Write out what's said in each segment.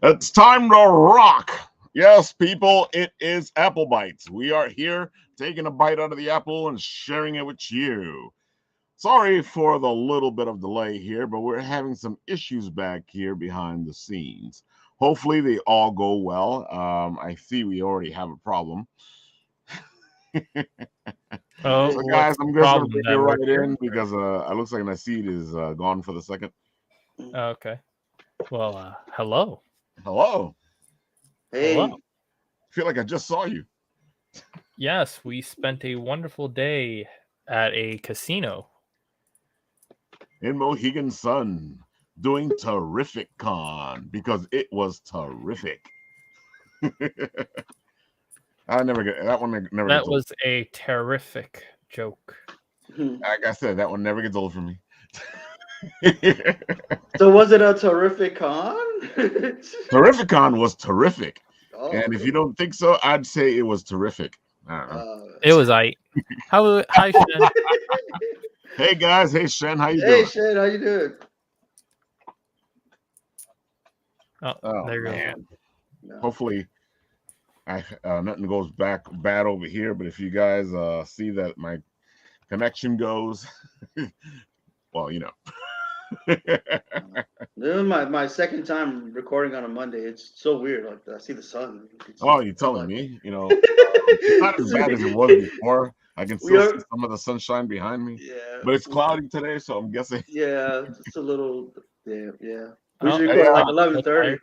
It's time to rock. Yes, people, it is Apple Bites. We are here taking a bite out of the apple and sharing it with you. Sorry for the little bit of delay here, but we're having some issues back here behind the scenes. Hopefully, they all go well. I see we already have a problem. So, guys, I'm just going to bring you right in because it looks like Naseed is gone for the second. Okay. Well, hello. Hello. Hey. Hello. I feel like I just saw you. Yes, we spent a wonderful day at a casino. In Mohegan Sun, doing Terrific Con because it was terrific. I never get that one. Never. That was a terrific joke. Like I said, that one never gets old for me. So was it a terrific con? Terrific Con was terrific, and okay. if you don't think so, I'd say it was terrific. I don't know. It was Hi, Shen. Hey guys, hey Shen, how you Hey doing? Shen, how you doing? Oh there you man. go. No. Hopefully, nothing goes bad over here. But if you guys see that my connection goes, well, you know. This is my second time recording on a Monday. It's so weird. Like I see the sun. Oh, you're telling me? You know, it's not as bad as it was before. I can still see some of the sunshine behind me. Yeah. But it's cloudy today, so I'm guessing. Yeah, just a little. Yeah. We Oh, should hey, record like 11:30.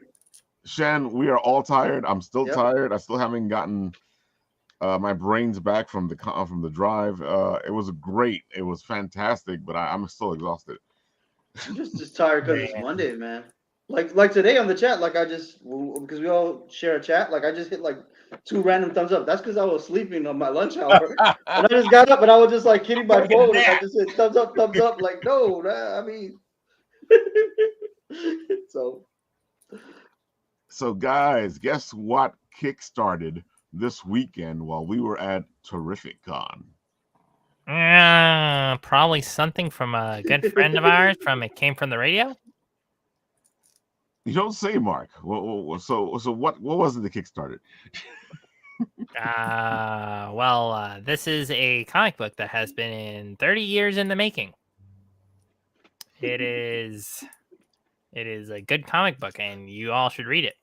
Shen, we are all tired. I'm still Yep. tired. I still haven't gotten my brains back from the drive. It was great. It was fantastic, but I'm still exhausted. I'm just tired because it's Monday, man. Like today on the chat, like because we all share a chat, like I just hit like 2 random thumbs up. That's because I was sleeping on my lunch hour, and I just got up and I was just like hitting my phone, and I just hit thumbs up. Like no, I mean, So guys, guess what kickstarted this weekend while we were at Terrific Con? Probably something from a good friend of ours from It Came From the Radio. You don't say, Mark. So what was it that kickstarted? This is a comic book that has been 30 years in the making. It is a good comic book, and you all should read it.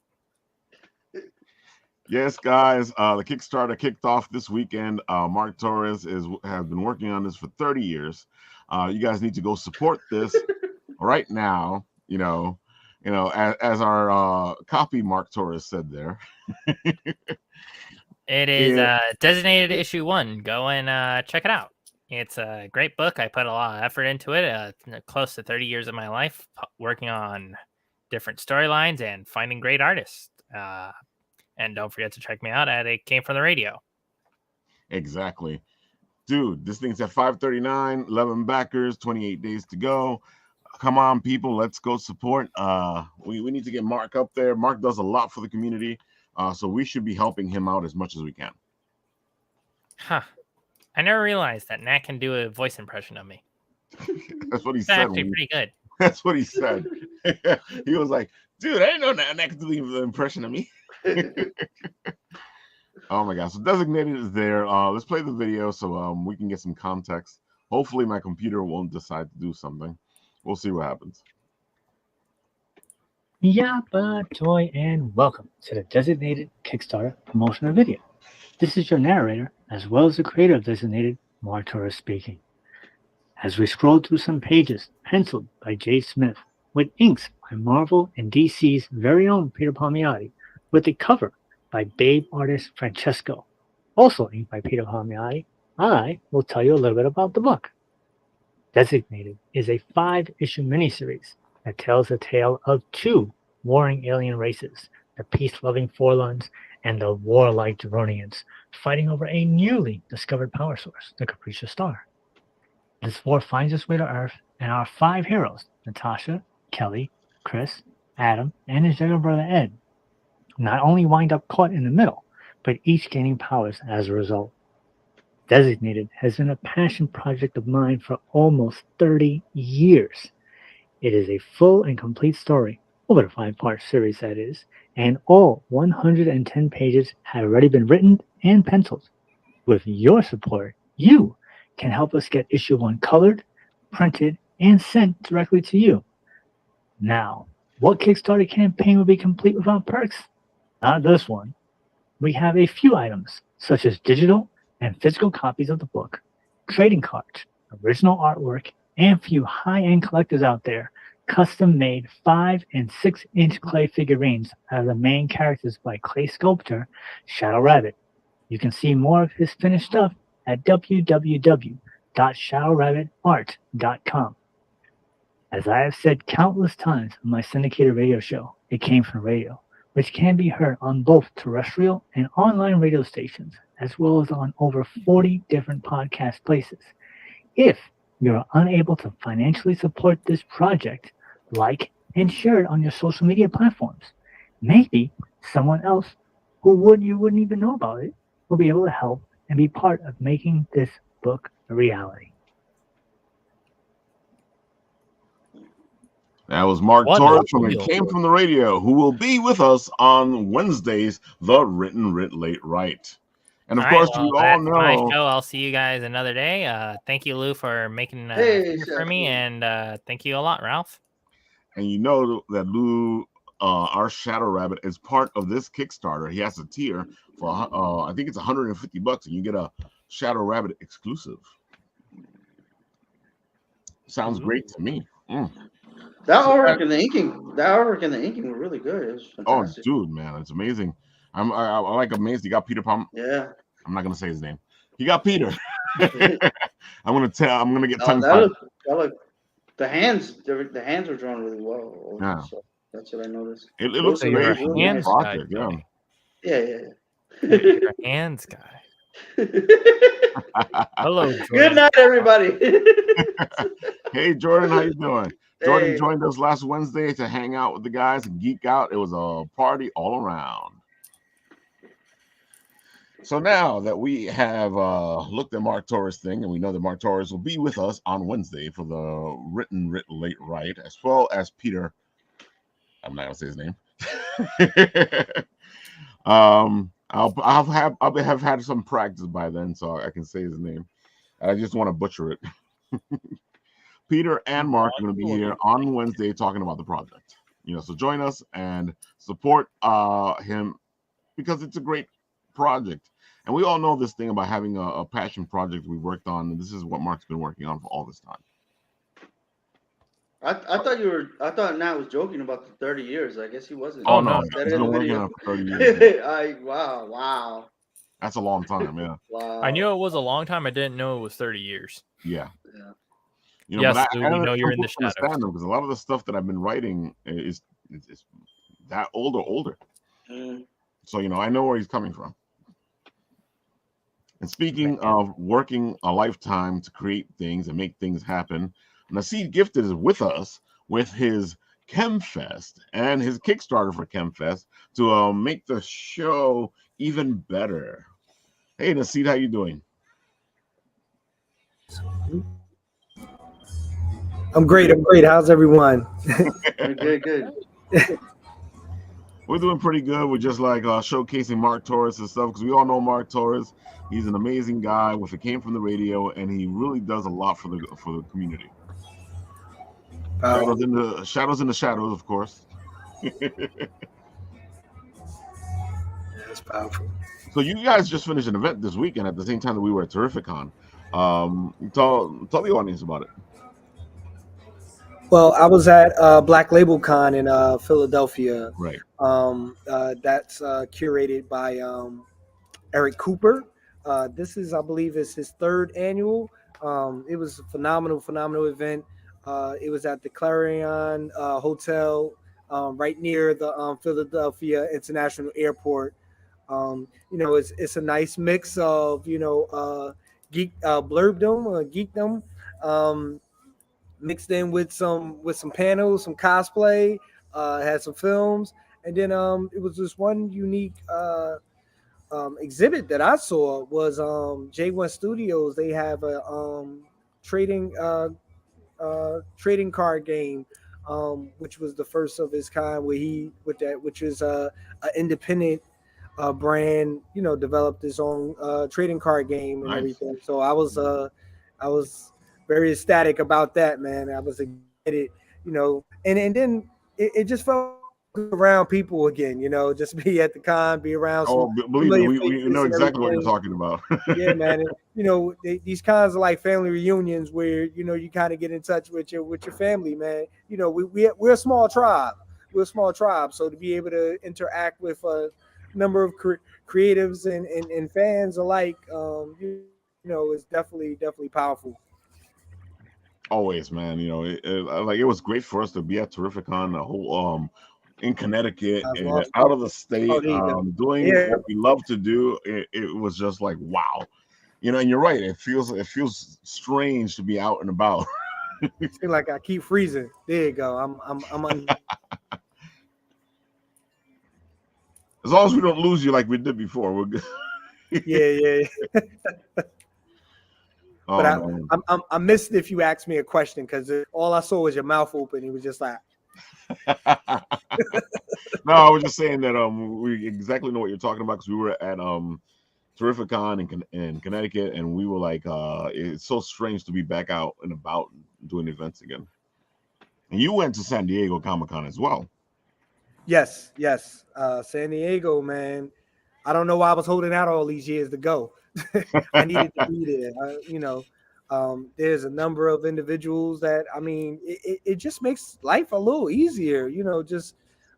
Yes, guys. The Kickstarter kicked off this weekend. Mark Torres has been working on this for 30 years. You guys need to go support this right now. You know, as our copy Mark Torres said there. It is designated issue 1. Go and check it out. It's a great book. I put a lot of effort into it. Close to 30 years of my life working on different storylines and finding great artists. And don't forget to check me out at It Came From the Radio. Exactly. Dude, this thing's at 539, 11 backers, 28 days to go. Come on, people. Let's go support. We need to get Mark up there. Mark does a lot for the community. So we should be helping him out as much as we can. Huh. I never realized that Nat can do a voice impression of me. That's what he said. Actually pretty good. That's what he said. He was like, dude, I didn't know Nat can do the impression of me. Oh my god. So Designated is there. Let's play the video so we can get some context. Hopefully my computer won't decide to do something. We'll see what happens. Yappa Toy, and welcome to the Designated Kickstarter promotional video. This is your narrator, as well as the creator of Designated, Mark Torres speaking. As we scroll through some pages, penciled by Jay Smith, with inks by Marvel and DC's very own Peter Palmiotti, with a cover by Babe artist Francesco, also inked by Peter Palmiotti, I will tell you a little bit about the book. Designated is a 5-issue miniseries that tells the tale of 2 warring alien races, the peace-loving Forlorns and the warlike Duronians, fighting over a newly discovered power source, the Capricious Star. This war finds its way to Earth, and our 5 heroes, Natasha, Kelly, Chris, Adam, and his younger brother Ed, not only wind up caught in the middle, but each gaining powers as a result. Designated has been a passion project of mine for almost 30 years. It is a full and complete story over the 5-part series that is, and all 110 pages have already been written and penciled. With your support, you can help us get issue 1 colored, printed, and sent directly to you. Now, what Kickstarter campaign would be complete without perks? Not this one. We have a few items, such as digital and physical copies of the book, trading cards, original artwork, and few high-end collectors out there, custom-made 5 and 6-inch clay figurines out of the main characters by clay sculptor Shadow Rabbit. You can see more of his finished stuff at www.shadowrabbitart.com. As I have said countless times on my syndicated radio show, It Came From Radio, which can be heard on both terrestrial and online radio stations, as well as on over 40 different podcast places. If you are unable to financially support this project, like and share it on your social media platforms. Maybe someone else you wouldn't even know about it will be able to help and be part of making this book a reality. That was Mark What Torres a from It deal. Came From the Radio, who will be with us on Wednesdays, the Written Writ Late Right. And of All course, right, well, you all that's my know. show. I'll see you guys another day. Thank you, Lou, for making Hey, dinner for me, Chef Lou. and thank you a lot, Ralph. And you know that Lou, our Shadow Rabbit, is part of this Kickstarter. He has a tier for I think it's $150, and you get a Shadow Rabbit exclusive. Sounds great to me. That artwork and the inking were really good. It was Oh, fantastic. dude, man, it's amazing. I like amazed. He got Peter Palm. Yeah. I'm not gonna say his name. He got Peter. I'm gonna get tongue that tied. looked, the hands were drawn really well. Yeah. So that's what I noticed. It looks So you're great. a It's a hands good guy, project, yeah. Tony. Yeah. You're a hands guy. Hello, Jordan. Good night, everybody. Hey, Jordan, how you doing? Jordan Hey. joined us last Wednesday to hang out with the guys and geek out. It was a party all around. So now that we have looked at Mark Torres' thing, and we know that Mark Torres will be with us on Wednesday for the Written Writ Late Right, as well as Peter. I'm not gonna say his name. I'll have had some practice by then, so I can say his name. I just want to butcher it. Peter and Mark are going to be here on Wednesday talking about the project. So join us and support him because it's a great project. And we all know this thing about having a passion project we worked on, and this is what Mark's been working on for all this time. I thought Nat was joking about the 30 years. I guess he wasn't. Oh no, He said he's it in been the working video. on it for 30 years. Wow. That's a long time, yeah. Wow. I knew it was a long time. I didn't know it was 30 years. Yeah. Yes, but Lou, we know you're in the shadows. Because a lot of the stuff that I've been writing is that older. So I know where he's coming from. And speaking of working a lifetime to create things and make things happen, Naseed Gifted is with us with his Khemfest and his Kickstarter for Khemfest to make the show even better. Hey, Naseed, how you doing? I'm great. How's everyone? Good. We're doing pretty good. We're just like showcasing Mark Torres and stuff because we all know Mark Torres. He's an amazing guy with It Came From the Radio, and he really does a lot for the community. Shadows in the shadows, of course. That's powerful. So you guys just finished an event this weekend at the same time that we were at Terrificon. Tell the audience about it. Well, I was at Black Label Con in Philadelphia. Right. That's curated by Eric Cooper. This is, I believe, is his 3rd annual. It was a phenomenal event. It was at the Clarion Hotel right near the Philadelphia International Airport. It's a nice mix of geekdom, mixed in with some panels, some cosplay, had some films, and then it was this one unique exhibit that I saw was J1 Studios. They have a trading card game which was the first of its kind, which is a independent brand, developed its own trading card game and Nice. everything. So I was very ecstatic about that, man. I was excited, and then it just felt around people again, just be at the con, be around some Believe me, familiar we faces know and exactly what you're everything. talking about. Yeah, man. And, these kinds of like family reunions where you kind of get in touch with your family, man. We're a small tribe. We're a small tribe, so to be able to interact with a number of creatives and fans alike, is definitely powerful. Always, man. Like it was great for us to be at Terrificon, the whole in Connecticut, I was lost. out of the Oh, state, there you go. doing Yeah, what we love to do. It was just like wow, and you're right. It feels strange to be out and about. feel like I keep freezing. There you go. I'm As long as we don't lose you like we did before, we're good. yeah. Oh, But man. I missed if you asked me a question because all I saw was your mouth open. It was just like, No, I was just saying that we exactly know what you're talking about because we were at Terrificon in Connecticut, and we were like, it's so strange to be back out and about doing events again. And you went to San Diego Comic-Con as well. yes. San Diego, man. I don't know why I was holding out all these years to go. I needed to be there. There's a number of individuals that it just makes life a little easier.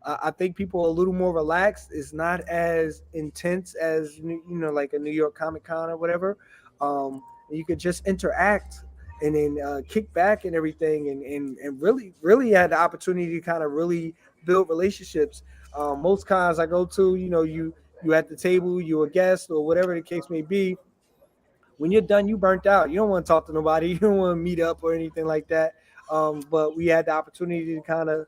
I think people are a little more relaxed. It's not as intense as like a New York Comic Con or whatever. You could just interact and then kick back and everything, and really had the opportunity to kind of really build relationships. Most cons I go to, you at the table, you're a guest or whatever the case may be. When you're done, you burnt out. You don't want to talk to nobody. You don't want to meet up or anything like that. But we had the opportunity to kind of,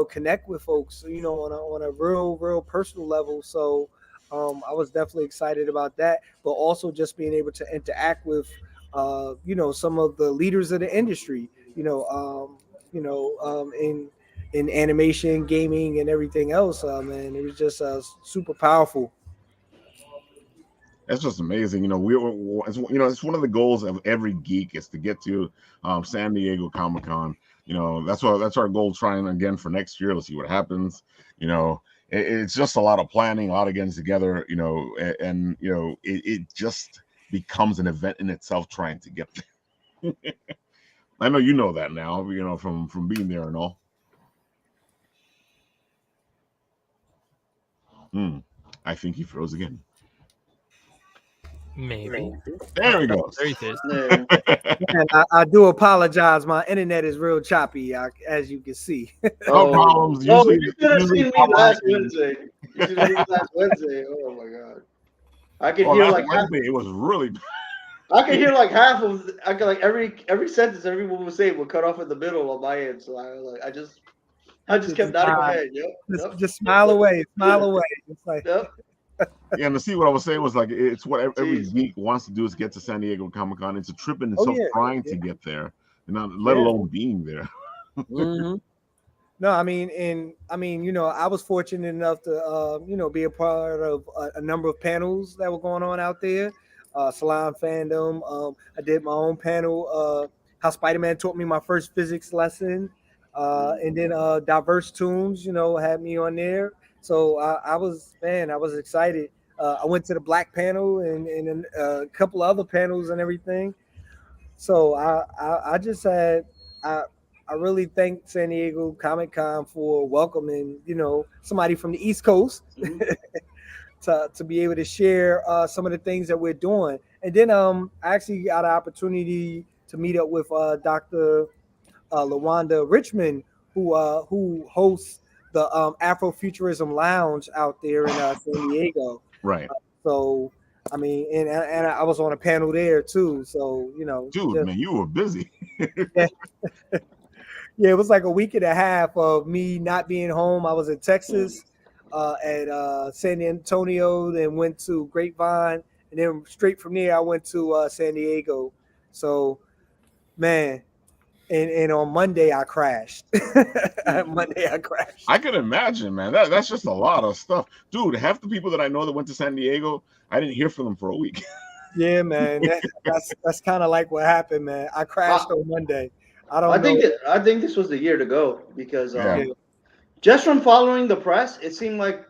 connect with folks, on a real personal level. So I was definitely excited about that. But also just being able to interact with, some of the leaders of the industry. In animation, gaming, and everything else. Man, it was just super powerful. That's just amazing. It's one of the goals of every geek is to get to San Diego Comic-Con. That's our goal. Trying again for next year. Let's see what happens. It's just a lot of planning, a lot of getting together. It just becomes an event in itself trying to get there. I know you know that now. From being there and all. I think he froze again. Maybe. There he goes. There he is. Yeah. And I do apologize. My internet is real choppy, as you can see. No problems. Oh, Usually, you should have usually seen me last Wednesday. You should have seen me last Wednesday. Oh my god, I could hear last like half, Wednesday, it was really. I could hear like half of I could like every sentence everyone would say would cut off in the middle on my end. So I just kept nodding my head. Yep. Just smile away. It's like, Yep. Yeah, and to see what I was saying was like it's what every Jeez. geek wants to do is get to San Diego Comic-Con. It's a trip in Oh, itself yeah, trying to get there, and not let alone being there. no, I was fortunate enough to be a part of a number of panels that were going on out there. Salon fandom. I did my own panel. How Spider-Man taught me my first physics lesson. And then Diverse Tunes, had me on there. So I was excited. I went to the Black panel and a couple of other panels and everything. So I just had I really thank San Diego Comic Con for welcoming somebody from the East Coast to be able to share some of the things that we're doing. And then I actually got an opportunity to meet up with Dr. LaWanda Richmond, who hosts the Afrofuturism Lounge out there in San Diego. Right, So, and I was on a panel there too. So, dude, man, you were busy. yeah, it was like a week and a half of me not being home. I was in Texas at San Antonio, then went to Grapevine, and then straight from there I went to San Diego. So, man, and on Monday I crashed. Monday I crashed. I can imagine, man. That's just a lot of stuff, dude. Half the people that I know that went to San Diego, I didn't hear from them for a week. Yeah, man. That's kind of like what happened, man. I crashed on Monday. I think this was the year to go because Yeah. just from following the press, it seemed like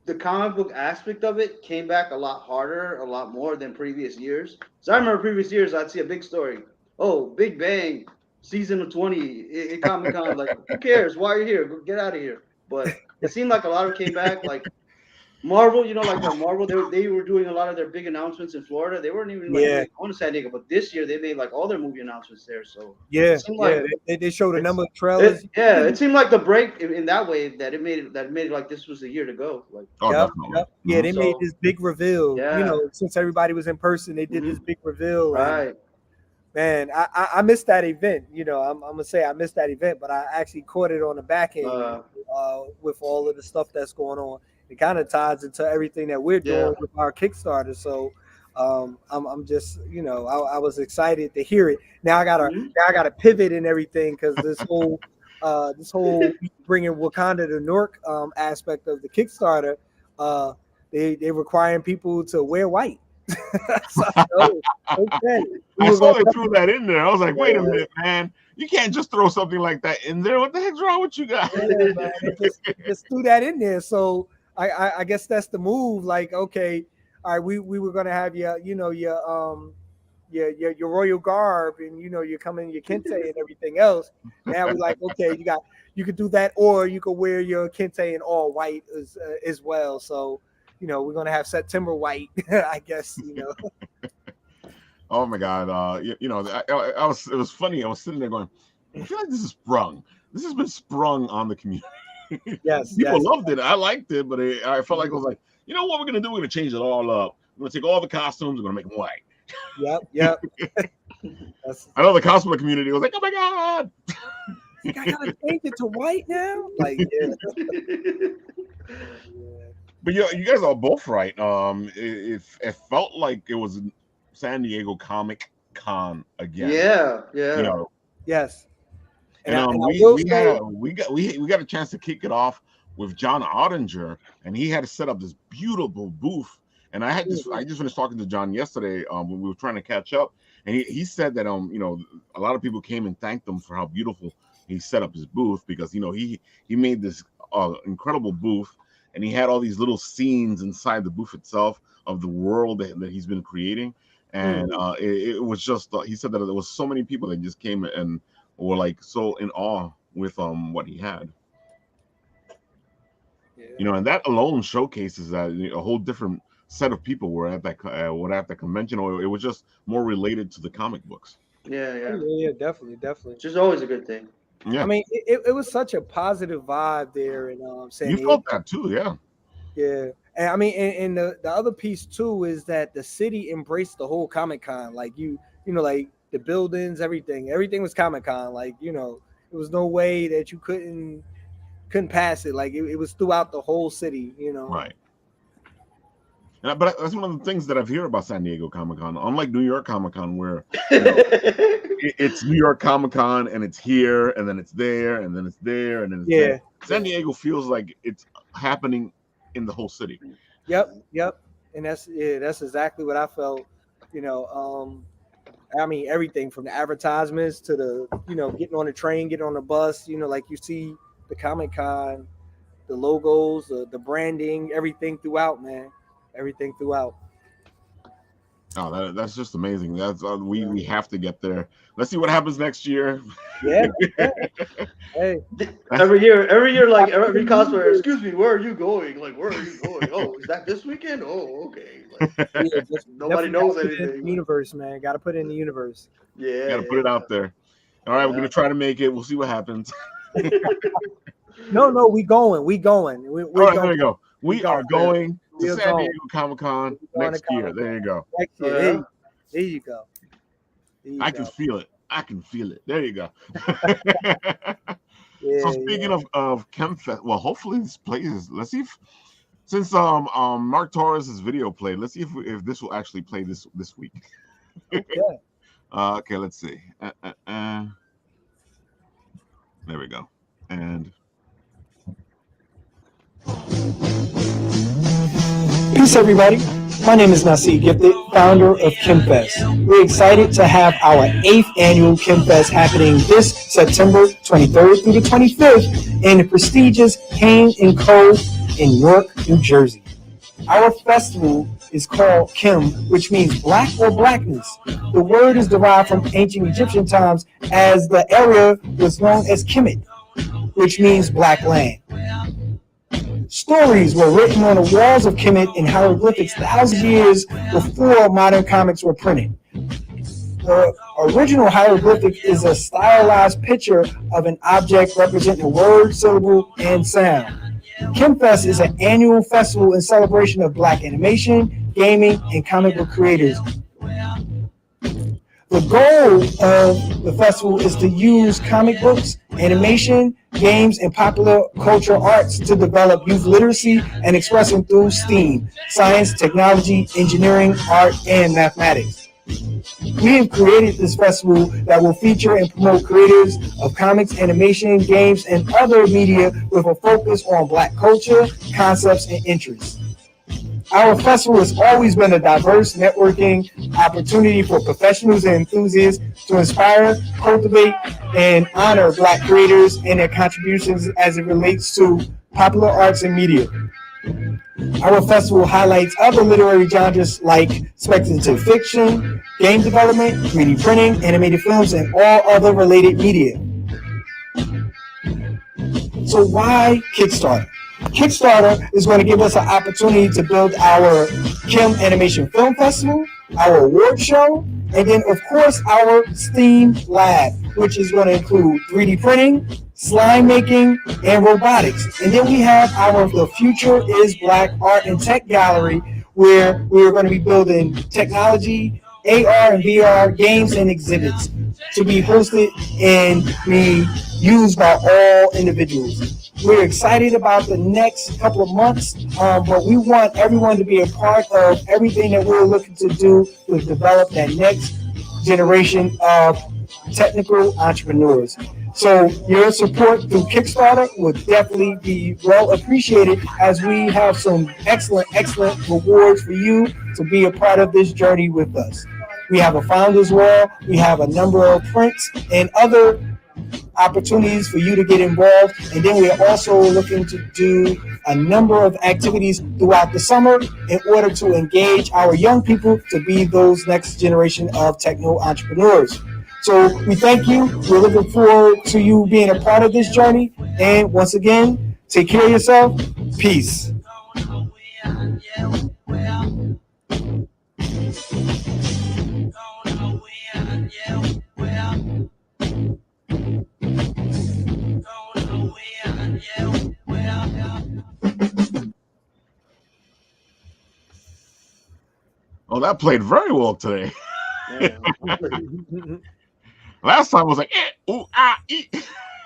the comic book aspect of it came back a lot harder, a lot more than previous years. So I remember previous years, I'd see a big story. Oh, Big Bang, season of 20 at Comic Con. Like, who cares? Why are you here? Go, get out of here. But it seemed like a lot of it came back. Like Marvel, you know, like Marvel, they were doing a lot of their big announcements in Florida. They weren't even like going to San Diego, but this year they made like all their movie announcements there. So it seemed like they showed a number of trailers. It seemed like the break in that way that it made it like this was the year to go. Like, definitely. Yeah, they made this big reveal. Yeah. You know, since everybody was in person, they did this big reveal. Right. And, man, I missed that event. You know, I'm gonna say I missed that event, but I actually caught it on the back end with all of the stuff that's going on. It kind of ties into everything that we're doing with our Kickstarter. So I'm just, you know, I was excited to hear it. Now I gotta pivot and everything because this whole bringing Wakanda to Newark aspect of the Kickstarter, they requiring people to wear white. So, okay. I saw they threw that in there. I was like, wait a minute, man. You can't just throw something like that in there. What the heck's wrong with you guys? Yeah, man. Just threw that in there. So I guess that's the move. Like, okay, all right, we were gonna have your royal garb and you come in your kente and everything else. Now we're like, okay, you could do that, or you could wear your kente in all white as well. So we're gonna have September white, I guess. Oh my God! it was funny. I was sitting there going, I feel like this is sprung. This has been sprung on the community. Yes, people loved it. I liked it, but I felt like I was like, you know what we're gonna do? We're gonna change it all up. We're gonna take all the costumes. We're gonna make them white. Yep. I know the cosplay community was like, oh my God. I gotta change it to white now. Like, But you guys are both right. It felt like it was San Diego Comic Con again. Yeah. Yes. And we got a chance to kick it off with John Ottinger, and he had to set up this beautiful booth. And I just finished talking to John yesterday when we were trying to catch up, and he said that a lot of people came and thanked him for how beautiful he set up his booth, because he made this incredible booth, and he had all these little scenes inside the booth itself of the world that he's been creating. And it was just he said that there was so many people that just came and were like so in awe with what he had. And that alone showcases that a whole different set of people were at that convention, or it was just more related to the comic books. Yeah, definitely. Which is always a good thing. Yeah, I mean, it was such a positive vibe there in San Diego. You felt that too, yeah. And I mean, and the other piece too is that the city embraced the whole Comic Con. Like like the buildings, everything was Comic Con. Like there was no way that you couldn't pass it. Like it was throughout the whole city. Right. But that's one of the things that I've heard about San Diego Comic Con. Unlike New York Comic Con, where it's New York Comic Con and it's here and then it's there and then it's there and then it's there. San Diego feels like it's happening in the whole city. Yep. And that's exactly what I felt. I mean, everything from the advertisements to the getting on the train, getting on the bus. Like you see the Comic Con, the logos, the branding, everything throughout, man. Everything throughout. Oh, that's just amazing. That's we have to get there. Let's see what happens next year. Yeah. Hey. Every year, like every cosplayer, excuse me, where are you going? Like, where are you going? Oh, is that this weekend? Oh, okay. Like, nobody knows anything. Universe, man. Got to put it in the universe. Yeah. Got to put it out there. All right, we're gonna try to make it. We'll see what happens. No, we going. We're all right, going. there you go. We are going to San going. Diego Comic Con next year. There you go. Next year. There you go. I can feel it. There you go. So speaking of Khemfest, well, hopefully this plays. Let's see if, since Mark Torres' video played, let's see if this will actually play this week. Okay. Okay, let's see. There we go. And Peace, everybody. My name is Naseed Gifted, founder of Khemfest. We're excited to have our 8th annual Khemfest happening this September 23rd through the 25th in the prestigious Khem & Co. in Newark, New Jersey. Our festival is called Khem, which means black or blackness. The word is derived from ancient Egyptian times, as the area was known as Kemet, which means black land. Stories were written on the walls of Kemet in hieroglyphics thousands of years before modern comics were printed. The original hieroglyphic is a stylized picture of an object representing a word, syllable, and sound. Khemfest is an annual festival in celebration of Black animation, gaming, and comic book creators. The goal of the festival is to use comic books, animation, games, and popular culture arts to develop youth literacy and expressing through STEAM, science, technology, engineering, art, and mathematics. We have created this festival that will feature and promote creators of comics, animation, games, and other media with a focus on Black culture, concepts, and interests. Our festival has always been a diverse networking opportunity for professionals and enthusiasts to inspire, cultivate, and honor Black creators and their contributions as it relates to popular arts and media. Our festival highlights other literary genres like speculative fiction, game development, 3D printing, animated films, and all other related media. So why Kickstarter? Kickstarter is going to give us an opportunity to build our Khem Animation Film Festival, our award show, and then, of course, our STEAM lab, which is going to include 3D printing, slime making, and robotics. And then we have our The Future is Black Art and Tech Gallery, where we're going to be building technology, AR and VR games and exhibits to be hosted and be used by all individuals. We're excited about the next couple of months, but we want everyone to be a part of everything that we're looking to do to develop that next generation of technical entrepreneurs. So your support through Kickstarter would definitely be well appreciated, as we have some excellent rewards for you to be a part of this journey with us. We have a founders wall, we have a number of prints and other opportunities for you to get involved. And then we're also looking to do a number of activities throughout the summer in order to engage our young people to be those next generation of techno entrepreneurs. So we thank you. We're looking forward to you being a part of this journey. And once again, take care of yourself. Peace. oh, that played very well today. Yeah. Last time I was like, ooh, ah, ee.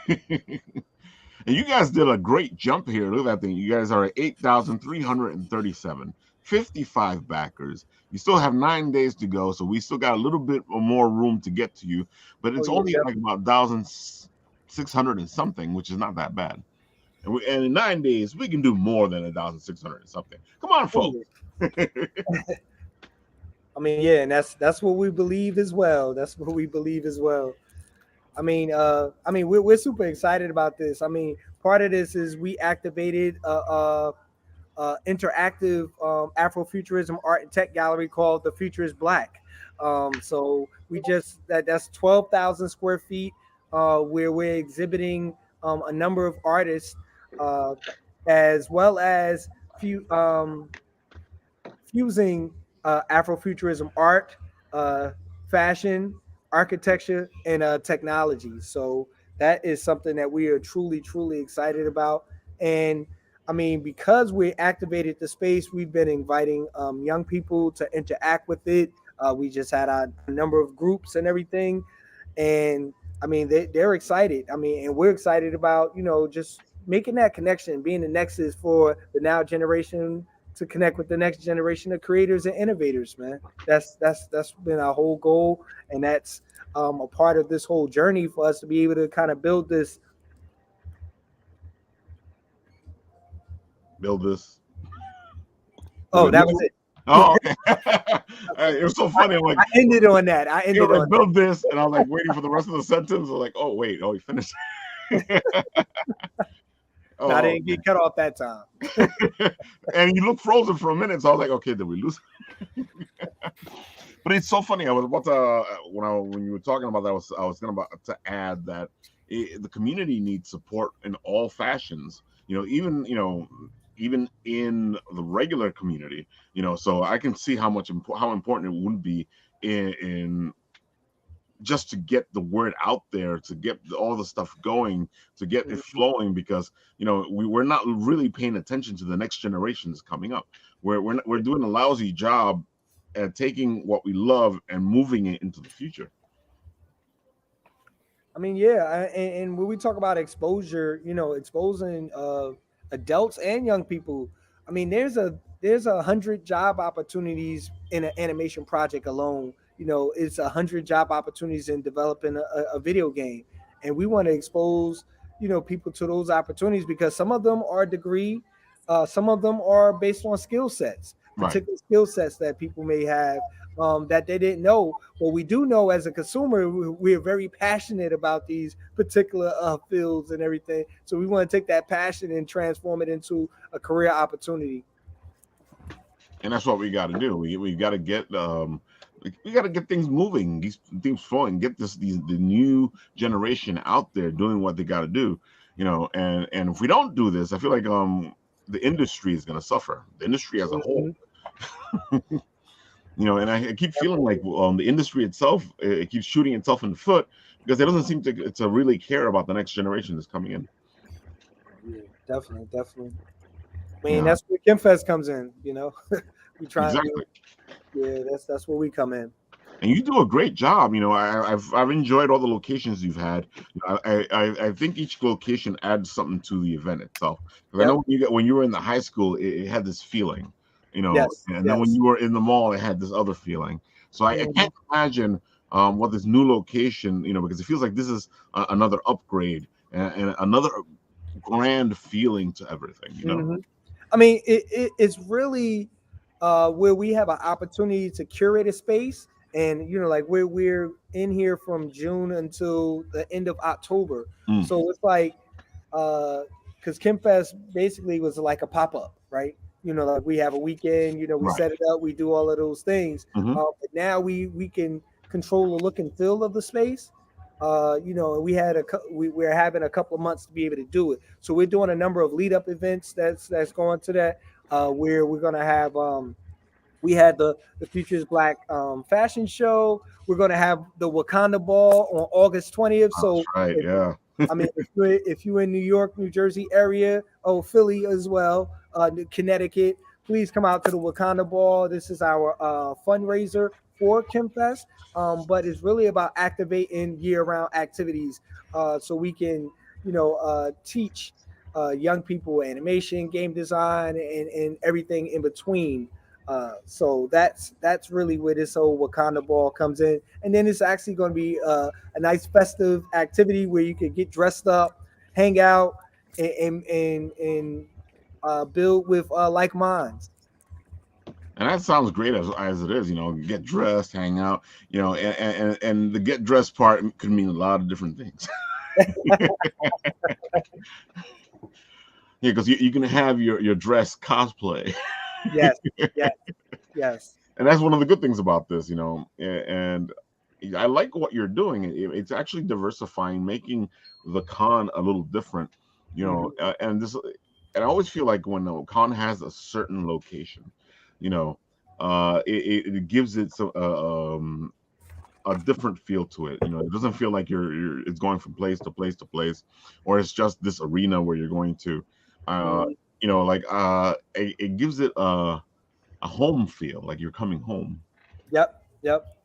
And you guys did a great jump here. Look at that thing. You guys are at 8,337, 55 backers. You still have 9 days to go, so we still got a little bit more room to get to you. But it's only like about 1,600 and something, which is not that bad. And in 9 days, we can do more than 1,600 and something. Come on, folks. I mean, yeah, and that's what we believe as well. That's what we believe as well. I mean, we're super excited about this. I mean, part of this is we activated interactive Afrofuturism art and tech gallery called The Future is Black. So we that's 12,000 square feet where we're exhibiting a number of artists as well as fusing Afrofuturism art, fashion, architecture, and technology. So that is something that we are truly excited about. And I mean, because we activated the space, we've been inviting young people to interact with it. We just had a number of groups and everything. And I mean, they're excited. I mean, and we're excited about, just making that connection, being the nexus for the now generation to connect with the next generation of creators and innovators, man. That's been our whole goal. And that's a part of this whole journey for us to be able to kind of build this build this. Oh, that was it. Oh, okay. It was so funny. I'm like, I ended on that. build this, and I was like waiting for the rest of the sentence. I was like, oh wait, oh, he finished. No, I didn't get cut off that time. And you look frozen for a minute, so I was like, okay, did we lose? But it's so funny. I was about to when you were talking about that, I was going to add that the community needs support in all fashions. Even in the regular community. So I can see how important it would be in just to get the word out there, to get all the stuff going, to get it flowing, because we're not really paying attention to the next generations coming up. We're doing a lousy job at taking what we love and moving it into the future. I mean, yeah, and when we talk about exposure, exposing adults and young people. I mean, there's 100 job opportunities in an animation project alone. It's 100 job opportunities in developing a video game, and we want to expose people to those opportunities, because some of them are degree, some of them are based on skill sets, particular skill sets that people may have that they didn't know. Well, we do know as a consumer, we're very passionate about these particular fields and everything. So we want to take that passion and transform it into a career opportunity. And that's what we got to do. We got to get we got to get things moving, these things flowing, get the new generation out there doing what they got to do. And if we don't do this, I feel like the industry is going to suffer. The industry as a whole. And I keep feeling like the industry itself, it keeps shooting itself in the foot, because it doesn't seem to really care about the next generation that's coming in. Yeah, definitely. I mean, that's where Khemfest comes in. We try. Exactly. That's where we come in. And you do a great job. I've enjoyed all the locations you've had. I think each location adds something to the event itself. Because I know when you were in the high school, it had this feeling. Yes, and then when you were in the mall, it had this other feeling. So I can't imagine what this new location, because it feels like this is another upgrade and another grand feeling to everything. I mean, it's really where we have an opportunity to curate a space, and like we're in here from June until the end of October. So it's like because Khemfest basically was like a pop-up, right? Like we have a weekend, we set it up, we do all of those things. But now we can control the look and feel of the space. We're having a couple of months to be able to do it. So we're doing a number of lead up events that's going to that. Where we're gonna have we had the Futures Black fashion show. We're gonna have the Wakanda Ball on August 20th. So right, yeah. I mean, if you're in New York, New Jersey area, Philly as well, Connecticut, please come out to the Wakanda Ball. This is our fundraiser for Khemfest, but it's really about activating year-round activities, so we can, teach young people animation, game design, and everything in between. So that's really where this whole Wakanda Ball comes in, and then it's actually going to be a nice festive activity where you can get dressed up, hang out, and build with like minds. And that sounds great as it is, get dressed, hang out, and the get dressed part could mean a lot of different things. Yeah, because you can have your dress cosplay. Yes. And that's one of the good things about this, and I like what you're doing. It's actually diversifying, making the con a little different, and I always feel like when a con has a certain location, it gives it a different feel to it. It doesn't feel like it's going from place to place to place, or it's just this arena where you're going to, it gives it a home feel, like you're coming home. Yep.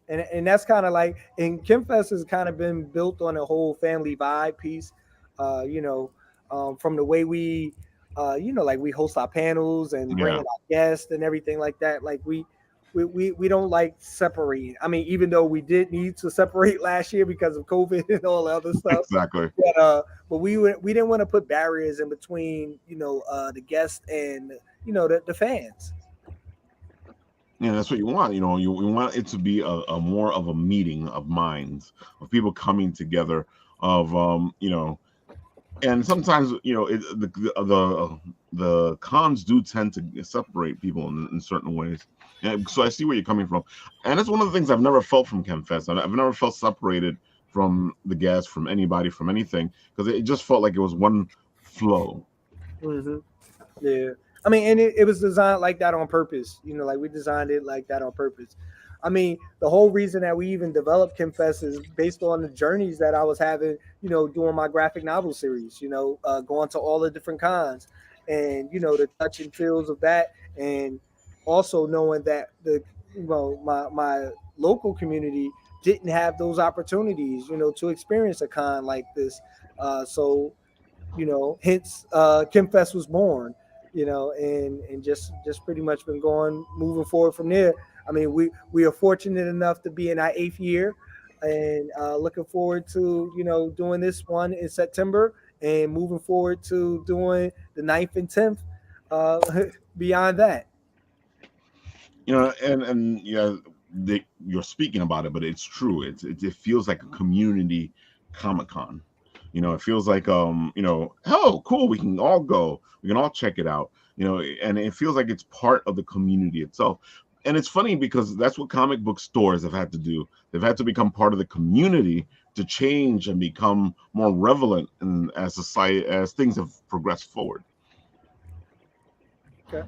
And that's kind of like, and Khemfest has kind of been built on a whole family vibe piece, from the way we, like we host our panels and bring in our guests and everything like that. Like we we don't like separating. I mean, even though we did need to separate last year because of COVID and all the other stuff. Exactly. But we didn't want to put barriers in between, the guests and the fans. Yeah, that's what you want. You want it to be a more of a meeting of minds, of people coming together, of and sometimes the cons do tend to separate people in certain ways. And so I see where you're coming from, and that's one of the things I've never felt from Khemfest. I've never felt separated from the guests, from anybody, from anything, because it just felt like it was one flow. Mm-hmm. Yeah. I mean, and it was designed like that on purpose. Like we designed it like that on purpose. I mean, the whole reason that we even developed Khemfest is based on the journeys that I was having, doing my graphic novel series, going to all the different cons and, the touch and feels of that. And also knowing that my local community didn't have those opportunities, to experience a con like this. So hence Khemfest was born, and just pretty much been moving forward from there. I mean, we are fortunate enough to be in our 8th year, and looking forward to doing this one in September, and moving forward to doing the 9th and 10th beyond that. And you're speaking about it, but it's true. It feels like a community Comic-Con. It feels like oh, cool, we can all go, we can all check it out, and it feels like it's part of the community itself. And it's funny because that's what comic book stores have had to do. They've had to become part of the community to change and become more relevant as society, as things have progressed forward. Okay.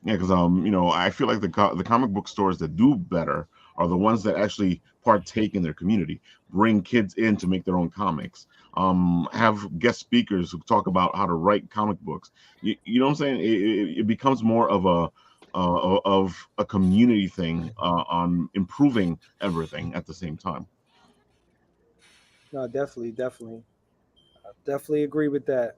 Yeah, because I feel like the comic book stores that do better are the ones that actually partake in their community, bring kids in to make their own comics, have guest speakers who talk about how to write comic books. You know what I'm saying? It becomes more of a community thing on improving everything at the same time. No, definitely agree with that.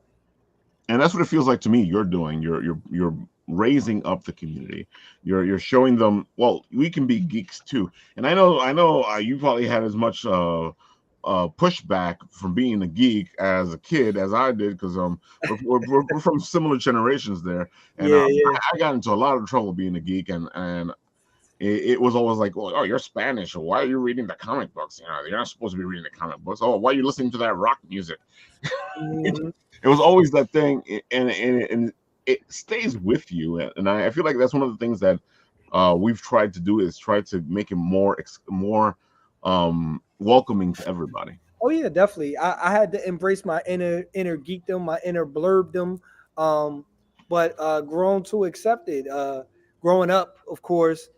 And that's what it feels like to me. You're doing. You're raising up the community. You're showing them. Well, we can be geeks too. And I know. You probably had as much pushback from being a geek as a kid as I did, because we're from similar generations there. And Yeah. I got into a lot of trouble being a geek, and it was always like, oh, you're Spanish, or why are you reading the comic books? You're not supposed to be reading the comic books. Oh, why are you listening to that rock music? Mm-hmm. It was always that thing, and it stays with you. And I feel like that's one of the things that we've tried to do, is try to make it more welcoming to everybody. Oh yeah, definitely. I had to embrace my inner geekdom, my inner blurbdom, but grown to accept it. Growing up, of course,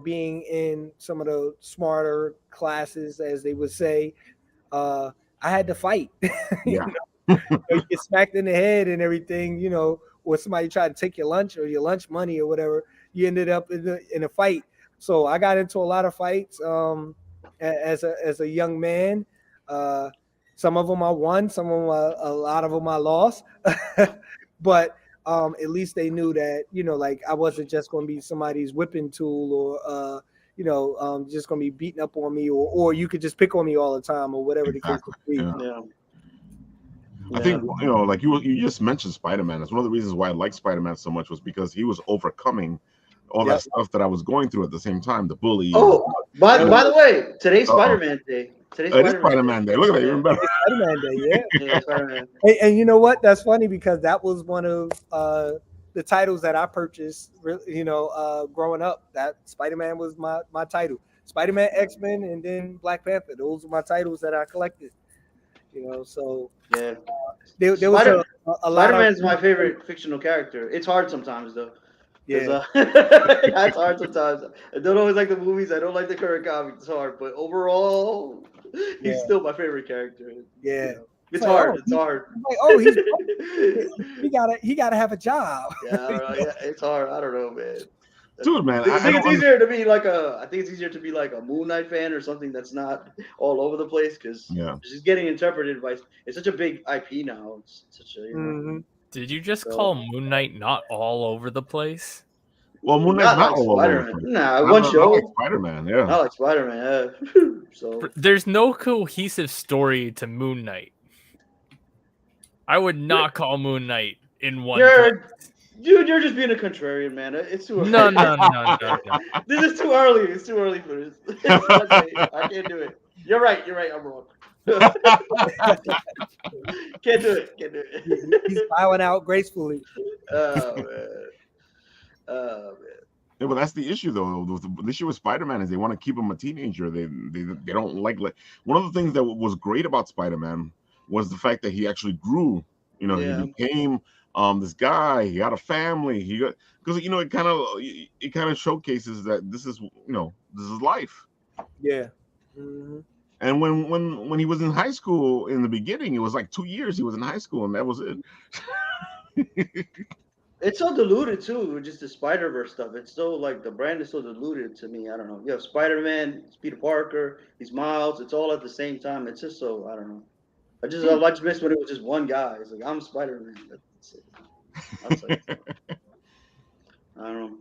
being in some of the smarter classes, as they would say, I had to fight. Yeah. You get smacked in the head and everything, or somebody tried to take your lunch or your lunch money or whatever. You ended up in a fight. So I got into a lot of fights as a young man. Some of them I won, some of them a lot of them I lost. But at least they knew that, like I wasn't just going to be somebody's whipping tool, or just going to be beating up on me, or you could just pick on me all the time, or whatever Exactly. the case would be. Yeah. I think like you just mentioned Spider-Man. That's one of the reasons why I like Spider-Man so much, was because he was overcoming all that stuff that I was going through at the same time. The bully. Oh, by the way, today's Spider-Man Day. It is Spider-Man Day. Look at that, even better. Spider-Man Day, Yeah, Spider-Man. and you know what? That's funny, because that was one of the titles that I purchased. Growing up, that Spider-Man was my title. Spider-Man, X-Men, and then Black Panther. Those were my titles that I collected. So yeah, there was a lot. Spider-Man's my favorite fictional character. It's hard sometimes though. Yeah, It's hard sometimes. I don't always like the movies. I don't like the current comics. It's hard, but overall, he's still my favorite character. Yeah. It's hard. It's hard. Like, he gotta have a job. Yeah, it's hard. I don't know, man. Dude, man, I think it's easier to be like a Moon Knight fan or something that's not all over the place, because it's just getting interpreted by. It's such a big IP now. It's such a. Did you just call Moon Knight not all over the place? Well, Moon Knight's Not not like all over the Spider-Man. place. Nah, Not- one not show. like Spider-Man, yeah. Not like Spider-Man. Yeah. So There's no cohesive story to Moon Knight. I would not call Moon Knight in one. you're just being a contrarian, man. It's too early. No. This is too early. It's too early for this. It's Sunday. I can't do it. You're right. I'm wrong. Can't do it. He's bowing out gracefully. Oh man. Yeah, but that's the issue, though. The issue with Spider-Man is they want to keep him a teenager. They don't like one of the things that was great about Spider-Man was the fact that he actually grew. You know, Yeah. he became this guy. He got a family. He got, because it kind of showcases that this is life. Yeah. Mm-hmm. And when he was in high school in the beginning, it was like 2 years he was in high school, and that was it. It's so diluted too, with just the Spider-Verse stuff. It's so like the brand is so diluted to me. I don't know. You have Spider-Man, it's Peter Parker, he's Miles. It's all at the same time. It's just so I don't know. I just miss when it was just one guy. It's like I'm Spider-Man. That's it. I don't know.